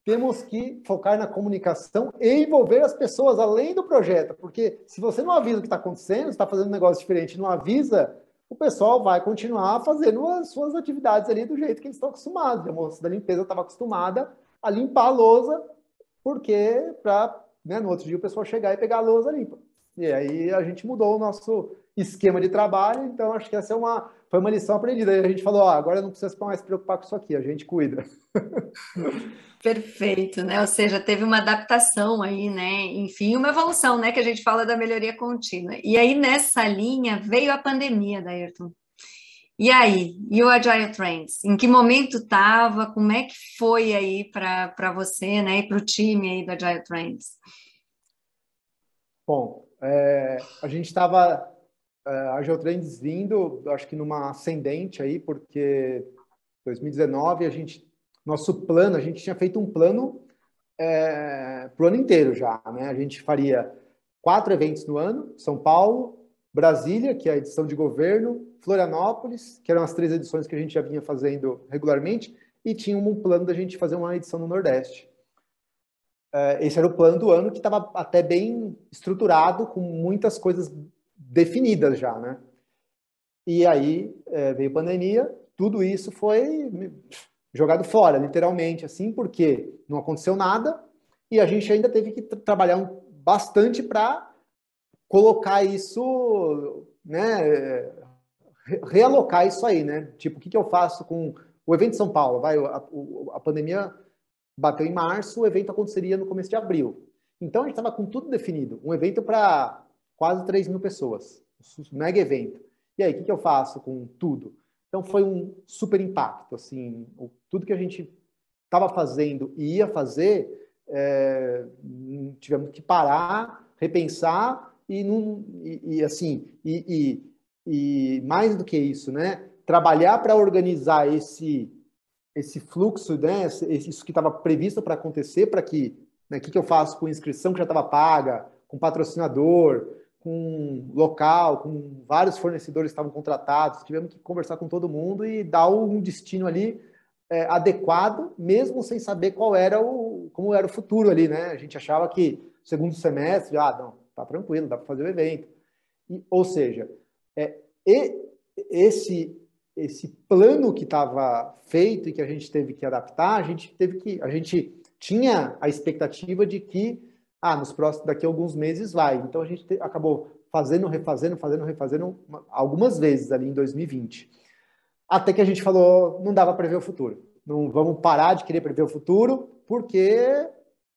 S3: temos que focar na comunicação e envolver as pessoas além do projeto, porque se você não avisa o que está acontecendo, você está fazendo um negócio diferente, não avisa, o pessoal vai continuar fazendo as suas atividades ali do jeito que eles estão acostumados. A moça da limpeza estava acostumada a limpar a lousa, porque para, né, no outro dia o pessoal chegar e pegar a lousa limpa. E aí a gente mudou o nosso esquema de trabalho, então acho que essa foi uma lição aprendida. Aí a gente falou, agora não precisa mais se preocupar com isso aqui, a gente cuida.
S1: Perfeito, né? Ou seja, teve uma adaptação aí, né? Enfim, uma evolução, né? Que a gente fala da melhoria contínua. E aí, nessa linha, veio a pandemia, Dairton. E aí? E o Agile Trends? Em que momento estava? Como é que foi aí para você, né? E para o time aí do Agile Trends?
S3: Bom, a gente estava Agile Trends vindo, acho que numa ascendente aí, porque 2019 nosso plano, a gente tinha feito um plano pro ano inteiro já, né? A gente faria 4 eventos no ano: São Paulo, Brasília, que é a edição de governo, Florianópolis, que eram as 3 edições que a gente já vinha fazendo regularmente, e tinha um plano da gente fazer uma edição no Nordeste. Esse era o plano do ano, que estava até bem estruturado, com muitas coisas definidas já, né? E aí veio a pandemia, tudo isso foi jogado fora, literalmente, assim, porque não aconteceu nada e a gente ainda teve que trabalhar bastante para colocar isso, né, realocar isso aí, né? Tipo, o que eu faço com o evento de São Paulo? A pandemia bateu em março, o evento aconteceria no começo de abril. Então, a gente estava com tudo definido. Um evento para quase 3.000 pessoas. Um mega evento. E aí, o que eu faço com tudo? Então, foi um super impacto. Assim, tudo que a gente estava fazendo e ia fazer, tivemos que parar, repensar e mais do que isso, né? Trabalhar para organizar esse fluxo, né? Isso que estava previsto para acontecer, para que, né, que eu faço com inscrição que já estava paga, com patrocinador, com local, com vários fornecedores que estavam contratados, tivemos que conversar com todo mundo e dar um destino ali adequado, mesmo sem saber como era o futuro ali, né? A gente achava que segundo semestre, não, tá tranquilo, dá para fazer o evento. Ou seja, esse plano que estava feito e que a gente teve que adaptar, a gente tinha a expectativa de que daqui a alguns meses vai. Então a gente acabou refazendo algumas vezes ali em 2020. Até que a gente falou, não dava para prever o futuro. Não vamos parar de querer prever o futuro, porque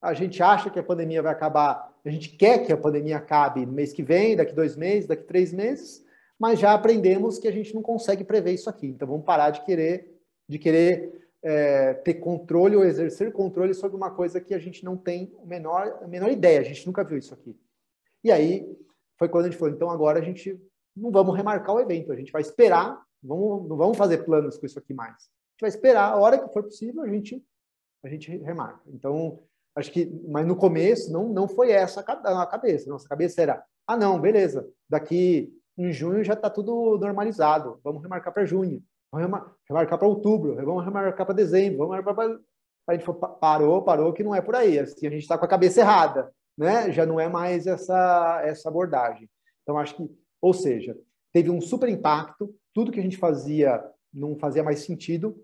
S3: a gente acha que a pandemia vai acabar, a gente quer que a pandemia acabe no mês que vem, daqui 2 meses, daqui 3 meses, mas já aprendemos que a gente não consegue prever isso aqui. Então vamos parar de querer ter controle ou exercer controle sobre uma coisa que a gente não tem a menor ideia, a gente nunca viu isso aqui. E aí foi quando a gente falou, então agora a gente não vamos remarcar o evento, a gente vai esperar, não vamos fazer planos com isso aqui mais. A gente vai esperar, a hora que for possível, a gente remarca. Então, acho que, mas no começo não foi essa a cabeça. Nossa cabeça era, não, beleza, daqui em junho já está tudo normalizado, vamos remarcar para junho, vamos remarcar para outubro, vamos remarcar para dezembro, vamos remarcar para... A gente parou, que não é por aí. Assim, a gente está com a cabeça errada, né? Já não é mais essa abordagem. Então, acho que, ou seja, teve um super impacto, tudo que a gente fazia não fazia mais sentido,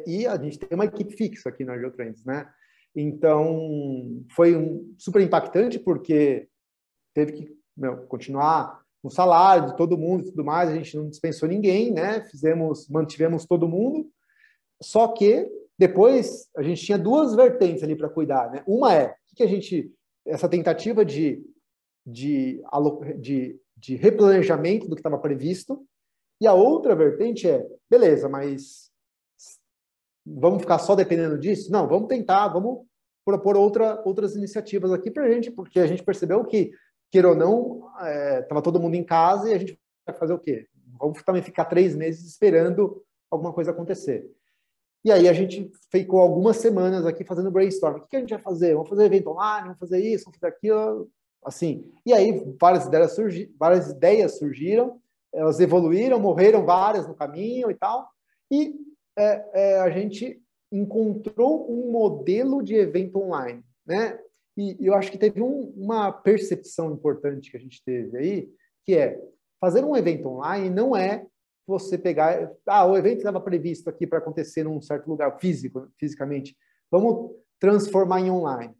S3: e a gente tem uma equipe fixa aqui na Geotrends, né? Então, foi super impactante, porque teve que continuar com o salário de todo mundo e tudo mais, a gente não dispensou ninguém, né? Mantivemos todo mundo, só que depois a gente tinha 2 vertentes ali para cuidar, né? Uma essa tentativa de replanejamento do que estava previsto, e a outra vertente beleza, mas vamos ficar só dependendo disso? Não, vamos tentar, vamos propor outras iniciativas aqui para a gente, porque a gente percebeu que, queira ou não, estava todo mundo em casa e a gente vai fazer o quê? Vamos também ficar 3 meses esperando alguma coisa acontecer. E aí a gente ficou algumas semanas aqui fazendo brainstorm. O que a gente vai fazer? Vamos fazer evento online, vamos fazer isso, vamos fazer aquilo, assim. E aí várias ideias surgiram, elas evoluíram, morreram várias no caminho e tal, e a gente encontrou um modelo de evento online, né? E eu acho que teve uma percepção importante que a gente teve aí, que fazer um evento online não é você pegar, o evento estava previsto aqui para acontecer num certo lugar fisicamente, vamos transformar em online.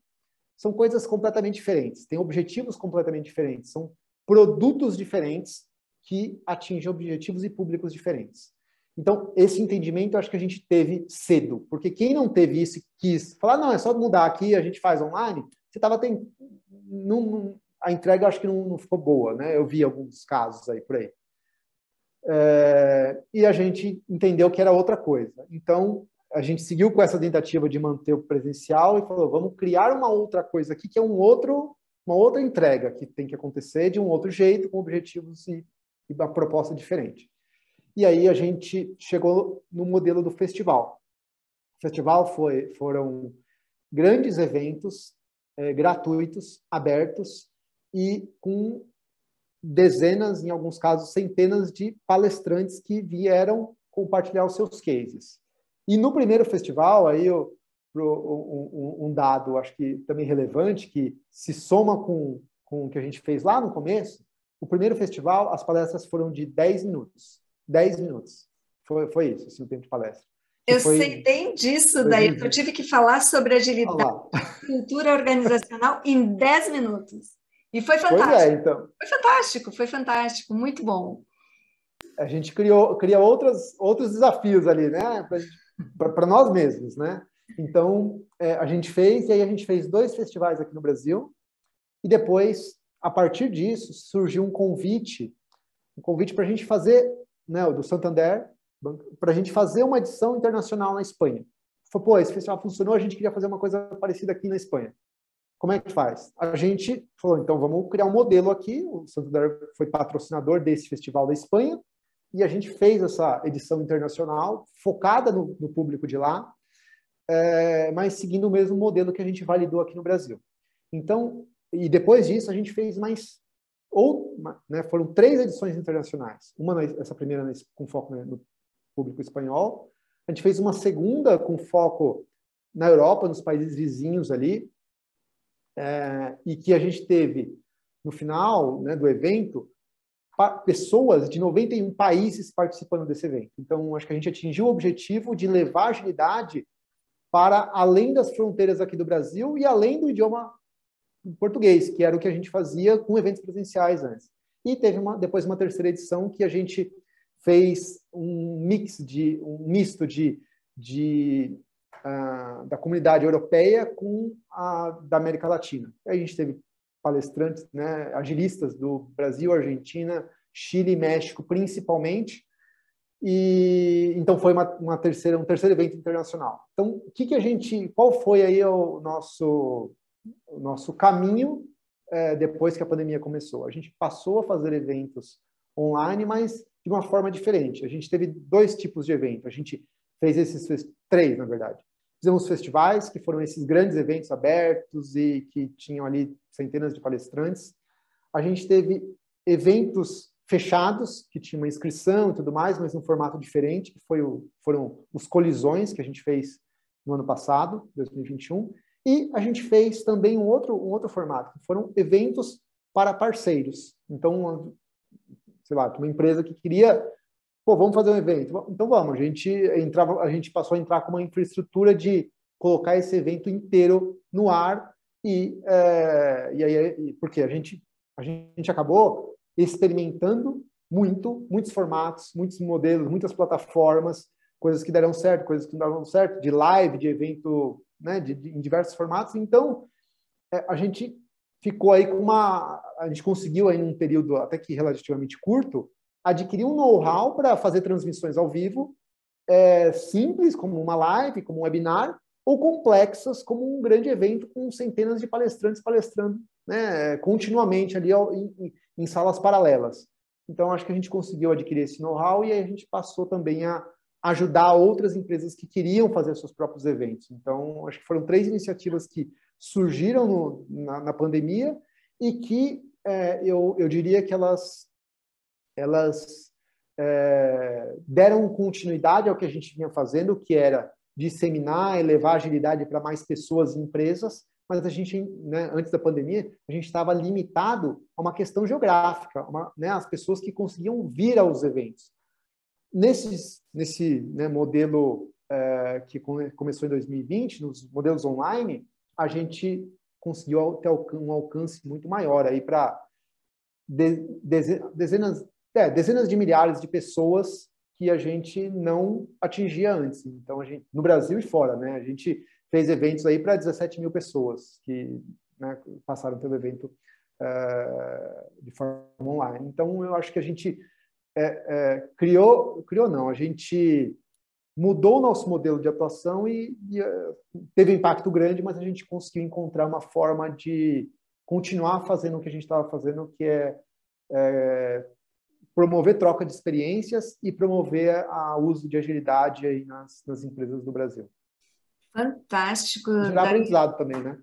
S3: São coisas completamente diferentes, têm objetivos completamente diferentes, são produtos diferentes que atingem objetivos e públicos diferentes. Então, esse entendimento eu acho que a gente teve cedo, porque quem não teve isso e quis falar, não, é só mudar aqui, a gente faz online, você estava tendo... a entrega eu acho que não ficou boa, né? Eu vi alguns casos aí por aí. E a gente entendeu que era outra coisa. Então, a gente seguiu com essa tentativa de manter o presencial e falou, vamos criar uma outra coisa aqui, que é uma outra entrega que tem que acontecer de um outro jeito, com objetivos e uma proposta diferente. E aí a gente chegou no modelo do festival. O festival foram grandes eventos gratuitos, abertos e com dezenas, em alguns casos, centenas de palestrantes que vieram compartilhar os seus cases. E no primeiro festival, aí um dado, acho que também relevante, que se soma com o que a gente fez lá no começo, o primeiro festival, as palestras foram de 10 minutos. 10 minutos. Foi isso, assim, o tempo de palestra.
S1: Eu sei bem disso daí. Eu tive que falar sobre agilidade e cultura organizacional em 10 minutos. E foi fantástico.
S3: Pois então.
S1: Foi fantástico, muito bom.
S3: A gente cria outros desafios ali, né? Para nós mesmos, né? Então, a gente fez 2 festivais aqui no Brasil, e depois, a partir disso, surgiu um convite para a gente fazer, né, do Santander, para a gente fazer uma edição internacional na Espanha. Falou, esse festival funcionou, a gente queria fazer uma coisa parecida aqui na Espanha. Como é que faz? A gente falou, então vamos criar um modelo aqui, o Santander foi patrocinador desse festival da Espanha, e a gente fez essa edição internacional, focada no público de lá, mas seguindo o mesmo modelo que a gente validou aqui no Brasil. Então, e depois disso, a gente fez mais né, foram 3 edições internacionais. Essa primeira com foco, né, no público espanhol. A gente fez uma segunda com foco na Europa, nos países vizinhos ali, e que a gente teve, no final, né, do evento, pessoas de 91 países participando desse evento. Então, acho que a gente atingiu o objetivo de levar a agilidade para além das fronteiras aqui do Brasil e além do idioma português, que era o que a gente fazia com eventos presenciais antes. E teve depois uma terceira edição que a gente fez um misto da comunidade europeia com a da América Latina. Aí a gente teve palestrantes, né, agilistas do Brasil, Argentina, Chile e México, principalmente. E então foi um terceiro evento internacional. Então, qual foi aí o nosso caminho depois que a pandemia começou? A gente passou a fazer eventos online, mas de uma forma diferente. A gente teve 2 tipos de evento. A gente fez 3, na verdade. Fizemos festivais, que foram esses grandes eventos abertos e que tinham ali centenas de palestrantes. A gente teve eventos fechados, que tinham uma inscrição e tudo mais, mas num formato diferente, que foram os colisões que a gente fez no ano passado, 2021. E a gente fez também um outro formato, que foram eventos para parceiros. Então, sei lá, uma empresa que queria, vamos fazer um evento. Então vamos, a gente passou a entrar com uma infraestrutura de colocar esse evento inteiro no ar e aí, porque a gente acabou experimentando muitos formatos, muitos modelos, muitas plataformas, coisas que deram certo, coisas que não deram certo, de live, de evento, né, em diversos formatos. Então, a gente ficou aí a gente conseguiu aí num período até que relativamente curto, adquirir um know-how para fazer transmissões ao vivo, simples, como uma live, como um webinar, ou complexas, como um grande evento com centenas de palestrantes palestrando, né, continuamente ali em salas paralelas. Então, acho que a gente conseguiu adquirir esse know-how e aí a gente passou também a ajudar outras empresas que queriam fazer seus próprios eventos. Então, acho que foram 3 iniciativas que surgiram na pandemia e que eu diria que elas deram continuidade ao que a gente vinha fazendo, que era disseminar e levar agilidade para mais pessoas e empresas, mas a gente, né, antes da pandemia, a gente estava limitado a uma questão geográfica, né, as pessoas que conseguiam vir aos eventos. Nesse né, modelo que começou em 2020, nos modelos online, a gente conseguiu ter um alcance muito maior aí para dezenas de milhares de pessoas que a gente não atingia antes. Então, no Brasil e fora, né, a gente fez eventos aí para 17 mil pessoas que, né, passaram pelo evento de forma online. Então, eu acho que a gente a gente mudou o nosso modelo de atuação e teve um impacto grande, mas a gente conseguiu encontrar uma forma de continuar fazendo o que a gente estava fazendo, que é promover troca de experiências e promover o uso de agilidade aí nas empresas do Brasil.
S1: Fantástico.
S3: Gerar aprendizado também, né?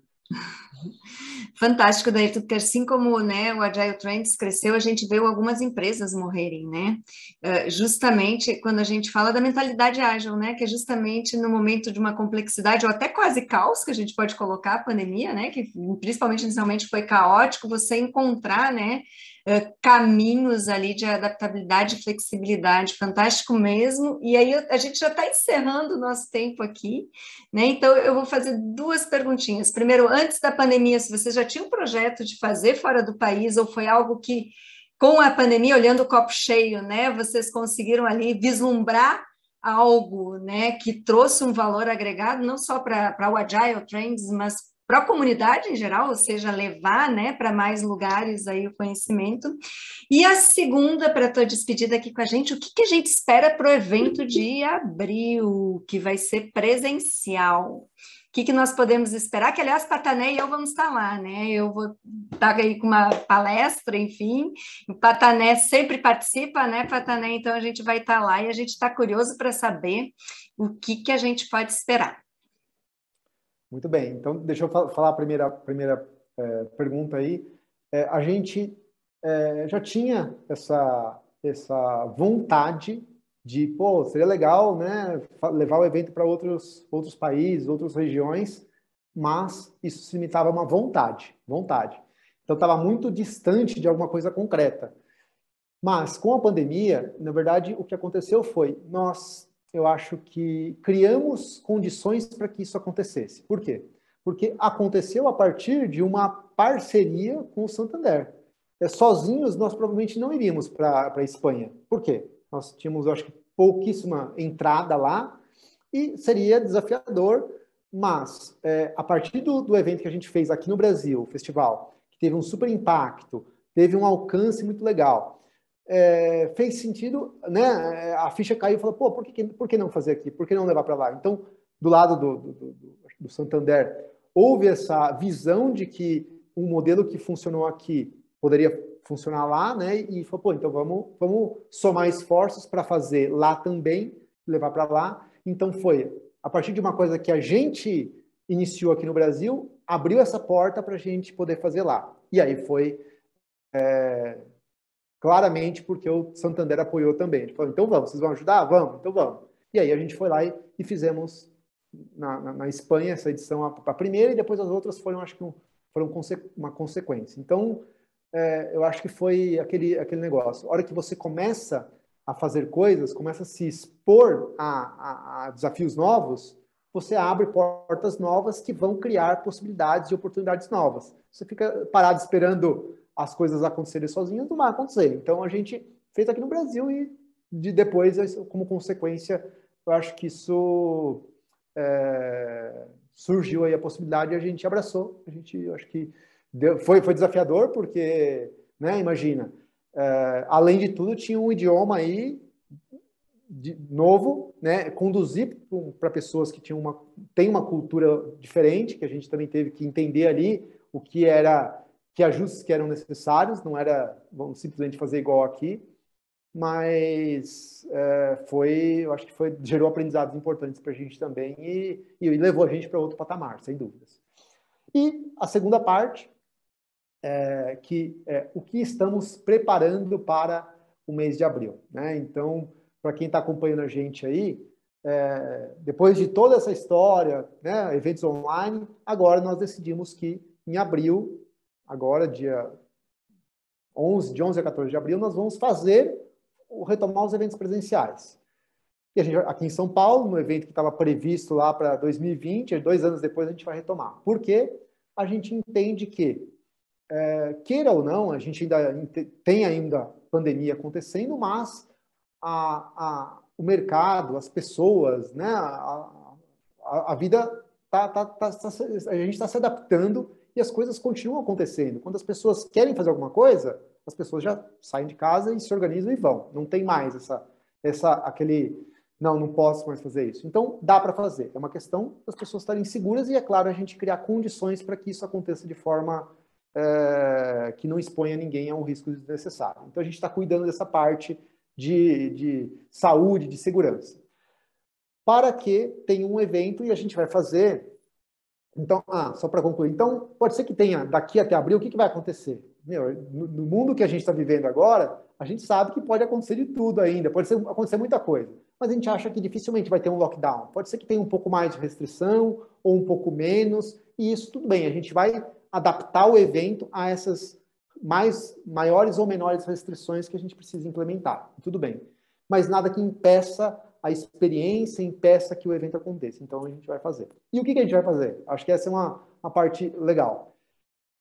S1: Fantástico, Daí, porque assim como, né, o Agile Trends cresceu, a gente viu algumas empresas morrerem, né? Justamente quando a gente fala da mentalidade ágil, né? Que é justamente no momento de uma complexidade, ou até quase caos, que a gente pode colocar a pandemia, né? Que principalmente inicialmente foi caótico, você encontrar, né? Caminhos ali de adaptabilidade e flexibilidade, fantástico mesmo. E aí a gente já está encerrando o nosso tempo aqui, né? Então eu vou fazer 2 perguntinhas. Primeiro, antes da pandemia, se você já tinha um projeto de fazer fora do país, ou foi algo que, com a pandemia, olhando o copo cheio, né, vocês conseguiram ali vislumbrar algo, né, que trouxe um valor agregado, não só para o Agile Trends, mas para a comunidade em geral, ou seja, levar, né, para mais lugares aí o conhecimento. E a segunda, para a tua despedida aqui com a gente, o que a gente espera para o evento de abril, que vai ser presencial? O que nós podemos esperar? Que, aliás, Patané e eu vamos estar lá, né? Eu vou estar aí com uma palestra, enfim. O Patané sempre participa, né, Patané? Então, a gente vai estar lá e a gente está curioso para saber o que a gente pode esperar.
S3: Muito bem. Então, deixa eu falar a primeira pergunta aí. A gente já tinha essa vontade de, pô, seria legal, né, levar o evento para outros países, outras regiões, mas isso se limitava a uma vontade. Então estava muito distante de alguma coisa concreta. Mas com a pandemia, na verdade, o que aconteceu foi, eu acho que criamos condições para que isso acontecesse. Por quê? Porque aconteceu a partir de uma parceria com o Santander. Sozinhos, nós provavelmente não iríamos para a Espanha. Por quê? Nós tínhamos, eu acho que, pouquíssima entrada lá e seria desafiador, mas a partir do evento que a gente fez aqui no Brasil, o festival, que teve um super impacto, teve um alcance muito legal, fez sentido, né? A ficha caiu e falou, pô, por que não fazer aqui? Por que não levar para lá? Então, do lado do Santander, houve essa visão de que um modelo que funcionou aqui poderia funcionar lá, né? E falou, pô, então vamos somar esforços para fazer lá também, levar para lá. Então foi a partir de uma coisa que a gente iniciou aqui no Brasil, abriu essa porta para a gente poder fazer lá. E aí foi claramente porque o Santander apoiou também. A gente falou, então vamos, vocês vão ajudar? Vamos, então vamos. E aí a gente foi lá e fizemos na Espanha essa edição, a primeira, e depois as outras foram, acho que foram uma consequência. Então, eu acho que foi aquele negócio. A hora que você começa a fazer coisas, começa a se expor a desafios novos, você abre portas novas que vão criar possibilidades e oportunidades novas. Você fica parado esperando as coisas acontecerem sozinhas, não vai acontecer. Então, a gente fez aqui no Brasil e depois, como consequência, eu acho que isso surgiu aí a possibilidade e a gente abraçou. Eu acho que foi desafiador, porque, né, imagina, além de tudo, tinha um idioma aí novo, né, conduzir para pessoas que têm uma cultura diferente, que a gente também teve que entender ali que ajustes que eram necessários, não era, vamos simplesmente fazer igual aqui, mas eu acho que gerou aprendizados importantes para a gente também e levou a gente para outro patamar, sem dúvidas. E a segunda parte, o que estamos preparando para o mês de abril, né? Então, para quem está acompanhando a gente aí, depois de toda essa história, né, eventos online, agora nós decidimos que em abril, agora dia 11 a 14 de abril, nós vamos retomar os eventos presenciais. E a gente, aqui em São Paulo, no evento que estava previsto lá para 2020, 2 anos depois a gente vai retomar. Por quê? A gente entende que, queira ou não, a gente tem ainda pandemia acontecendo, mas o mercado, as pessoas, né, a vida, a gente está se adaptando e as coisas continuam acontecendo. Quando as pessoas querem fazer alguma coisa, as pessoas já saem de casa e se organizam e vão. Não tem mais não posso mais fazer isso. Então, dá para fazer. É uma questão das pessoas estarem seguras e, é claro, a gente criar condições para que isso aconteça de forma que não exponha ninguém a um risco desnecessário. Então, a gente está cuidando dessa parte de saúde, de segurança. Para que tenha um evento e a gente vai fazer... Então, só para concluir. Então, pode ser que tenha, daqui até abril, o que vai acontecer? No mundo que a gente está vivendo agora, a gente sabe que pode acontecer de tudo ainda, acontecer muita coisa. Mas a gente acha que dificilmente vai ter um lockdown. Pode ser que tenha um pouco mais de restrição ou um pouco menos, e isso tudo bem. A gente vai adaptar o evento a essas maiores ou menores restrições que a gente precisa implementar. Tudo bem. Mas nada que impeça a experiência, impeça que o evento aconteça. Então, a gente vai fazer. E o que a gente vai fazer? Acho que essa é uma parte legal.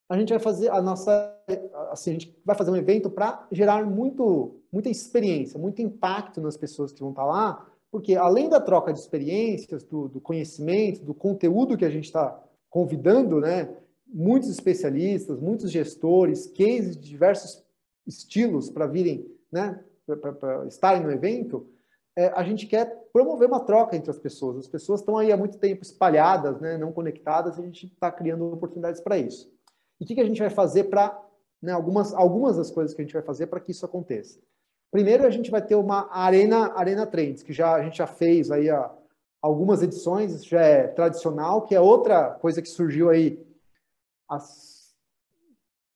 S3: A gente vai fazer a gente vai fazer um evento para gerar muita experiência, muito impacto nas pessoas que vão estar lá, porque além da troca de experiências, do conhecimento, do conteúdo que a gente está convidando, né, muitos especialistas, muitos gestores, cases de diversos estilos para virem, né, para estarem no evento, a gente quer promover uma troca entre as pessoas. As pessoas estão aí há muito tempo espalhadas, né, não conectadas, e a gente está criando oportunidades para isso. E o que a gente vai fazer para, né, algumas das coisas que a gente vai fazer para que isso aconteça? Primeiro, a gente vai ter uma Arena Trends, que a gente já fez aí algumas edições, isso já é tradicional, que é outra coisa que surgiu aí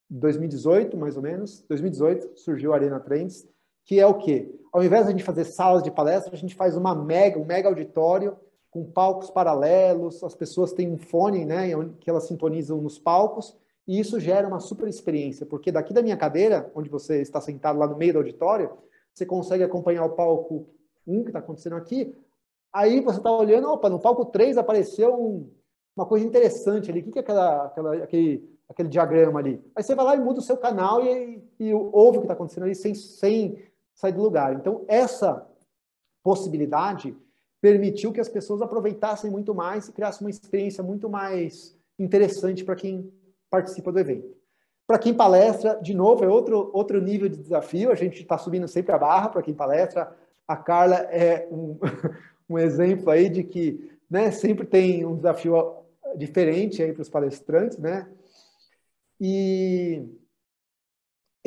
S3: 2018, mais ou menos, 2018, surgiu a Arena Trends, que é o quê? Ao invés de a gente fazer salas de palestra, a gente faz um mega auditório com palcos paralelos, as pessoas têm um fone, né, que elas sintonizam nos palcos, e isso gera uma super experiência, porque daqui da minha cadeira, onde você está sentado lá no meio do auditório, você consegue acompanhar o palco 1 que está acontecendo aqui, aí você está olhando, opa, no palco 3 apareceu uma coisa interessante ali, o que é aquele diagrama ali? Aí você vai lá e muda o seu canal e ouve o que está acontecendo ali sem sair do lugar. Então, essa possibilidade permitiu que as pessoas aproveitassem muito mais e criassem uma experiência muito mais interessante para quem participa do evento. Para quem palestra, de novo, é outro nível de desafio, a gente está subindo sempre a barra para quem palestra. A Carla é um exemplo aí de que, né, sempre tem um desafio diferente aí para os palestrantes, né?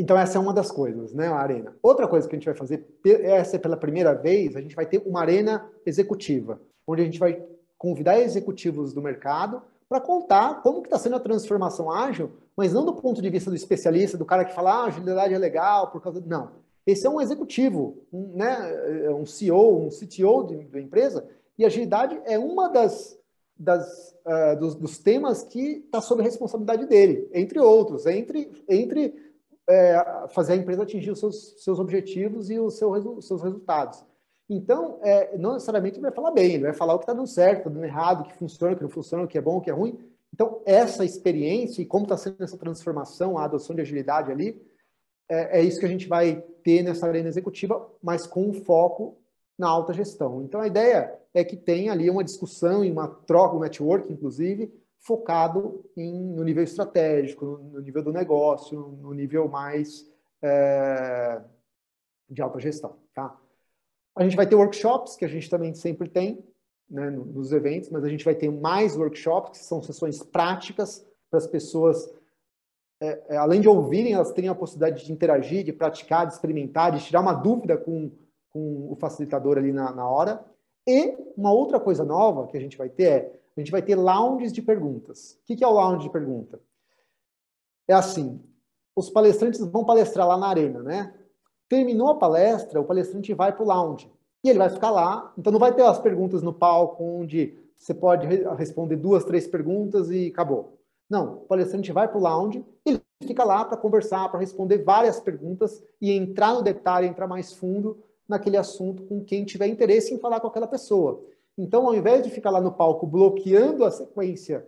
S3: Então, essa é uma das coisas, né, a Arena. Outra coisa que a gente vai fazer, essa é pela primeira vez, a gente vai ter uma Arena executiva, onde a gente vai convidar executivos do mercado para contar como que está sendo a transformação ágil, mas não do ponto de vista do especialista, do cara que fala, agilidade é legal, por causa... Não. Esse é um executivo, né, um CEO, um CTO da empresa, e agilidade é uma dos temas que está sob a responsabilidade dele, entre outros, fazer a empresa atingir os seus objetivos e os seus resultados. Então, não necessariamente ele vai falar bem, ele vai falar o que está dando certo, está dando errado, o que funciona, o que não funciona, o que é bom, o que é ruim. Então, essa experiência e como está sendo essa transformação, a adoção de agilidade ali, é isso que a gente vai ter nessa arena executiva, mas com um foco na alta gestão. Então, a ideia é que tenha ali uma discussão e uma troca, um network, inclusive, focado no nível estratégico, no nível do negócio, no nível mais de alta gestão. Tá? A gente vai ter workshops, que a gente também sempre tem, né, nos eventos, mas a gente vai ter mais workshops, que são sessões práticas para as pessoas, além de ouvirem, elas terem a possibilidade de interagir, de praticar, de experimentar, de tirar uma dúvida com o facilitador ali na hora. E uma outra coisa nova que a gente vai ter a gente vai ter lounges de perguntas. O que é o lounge de pergunta? É assim, os palestrantes vão palestrar lá na arena, né? Terminou a palestra, o palestrante vai para o lounge. E ele vai ficar lá, então não vai ter as perguntas no palco, onde você pode responder 2, 3 perguntas e acabou. Não, o palestrante vai para o lounge, ele fica lá para conversar, para responder várias perguntas e entrar no detalhe, entrar mais fundo naquele assunto com quem tiver interesse em falar com aquela pessoa. Então, ao invés de ficar lá no palco bloqueando a sequência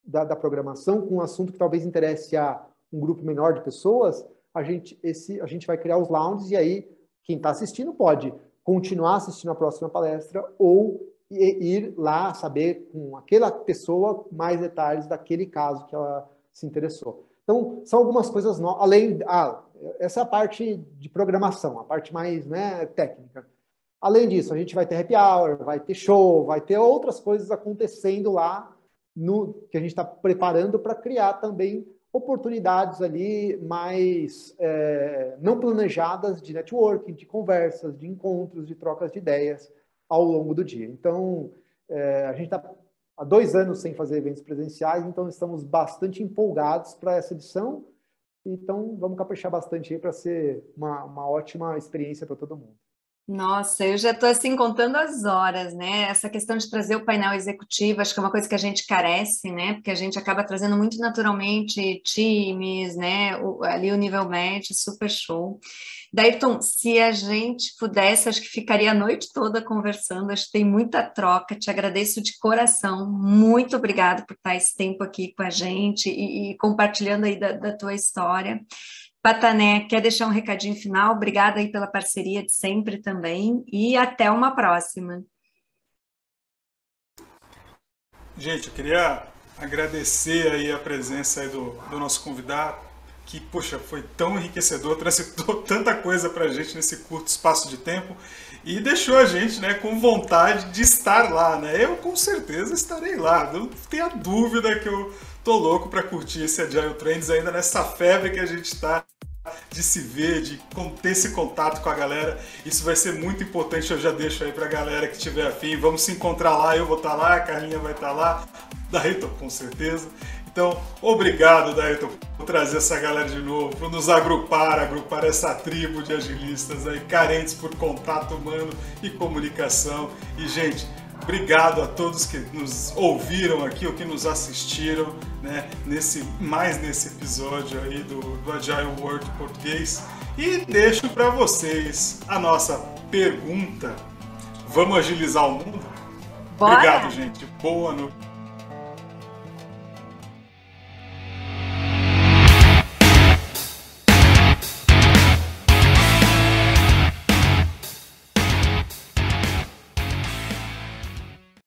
S3: da programação com um assunto que talvez interesse a um grupo menor de pessoas, a gente vai criar os lounges e aí quem está assistindo pode continuar assistindo a próxima palestra ou ir lá saber com aquela pessoa mais detalhes daquele caso que ela se interessou. Então, são algumas coisas novas, essa é a parte de programação, a parte mais, né, técnica. Além disso, a gente vai ter happy hour, vai ter show, vai ter outras coisas acontecendo lá que a gente está preparando para criar também oportunidades ali mais não planejadas de networking, de conversas, de encontros, de trocas de ideias ao longo do dia. Então, a gente está há 2 anos sem fazer eventos presenciais, então estamos bastante empolgados para essa edição. Então, vamos caprichar bastante aí para ser uma ótima experiência para todo mundo.
S1: Nossa, eu já estou assim contando as horas, né? Essa questão de trazer o painel executivo, acho que é uma coisa que a gente carece, né? Porque a gente acaba trazendo muito naturalmente times, né? Ali o nível médio, super show. Dairton, se a gente pudesse, acho que ficaria a noite toda conversando, acho que tem muita troca, te agradeço de coração, muito obrigada por estar esse tempo aqui com a gente e compartilhando aí da tua história. Patané, quer deixar um recadinho final? Obrigada aí pela parceria de sempre também e até uma próxima.
S2: Gente, eu queria agradecer aí a presença aí do nosso convidado, que, poxa, foi tão enriquecedor, trouxe tanta coisa pra gente nesse curto espaço de tempo e deixou a gente, né, com vontade de estar lá, né? Eu com certeza estarei lá, não tenha dúvida que eu tô louco para curtir esse Agile Trends ainda nessa febre que a gente tá de se ver, de ter esse contato com a galera. Isso vai ser muito importante, eu já deixo aí pra galera que tiver afim, vamos se encontrar lá, eu vou estar lá, a Carlinha vai estar lá, Dairton com certeza. Então, obrigado, Dailton, por trazer essa galera de novo, por nos agrupar essa tribo de agilistas aí, carentes por contato humano e comunicação. E, gente, obrigado a todos que nos ouviram aqui ou que nos assistiram, né, nesse episódio aí do Agile World Português. E deixo para vocês a nossa pergunta. Vamos agilizar o mundo?
S1: Bora.
S2: Obrigado, gente. Boa noite.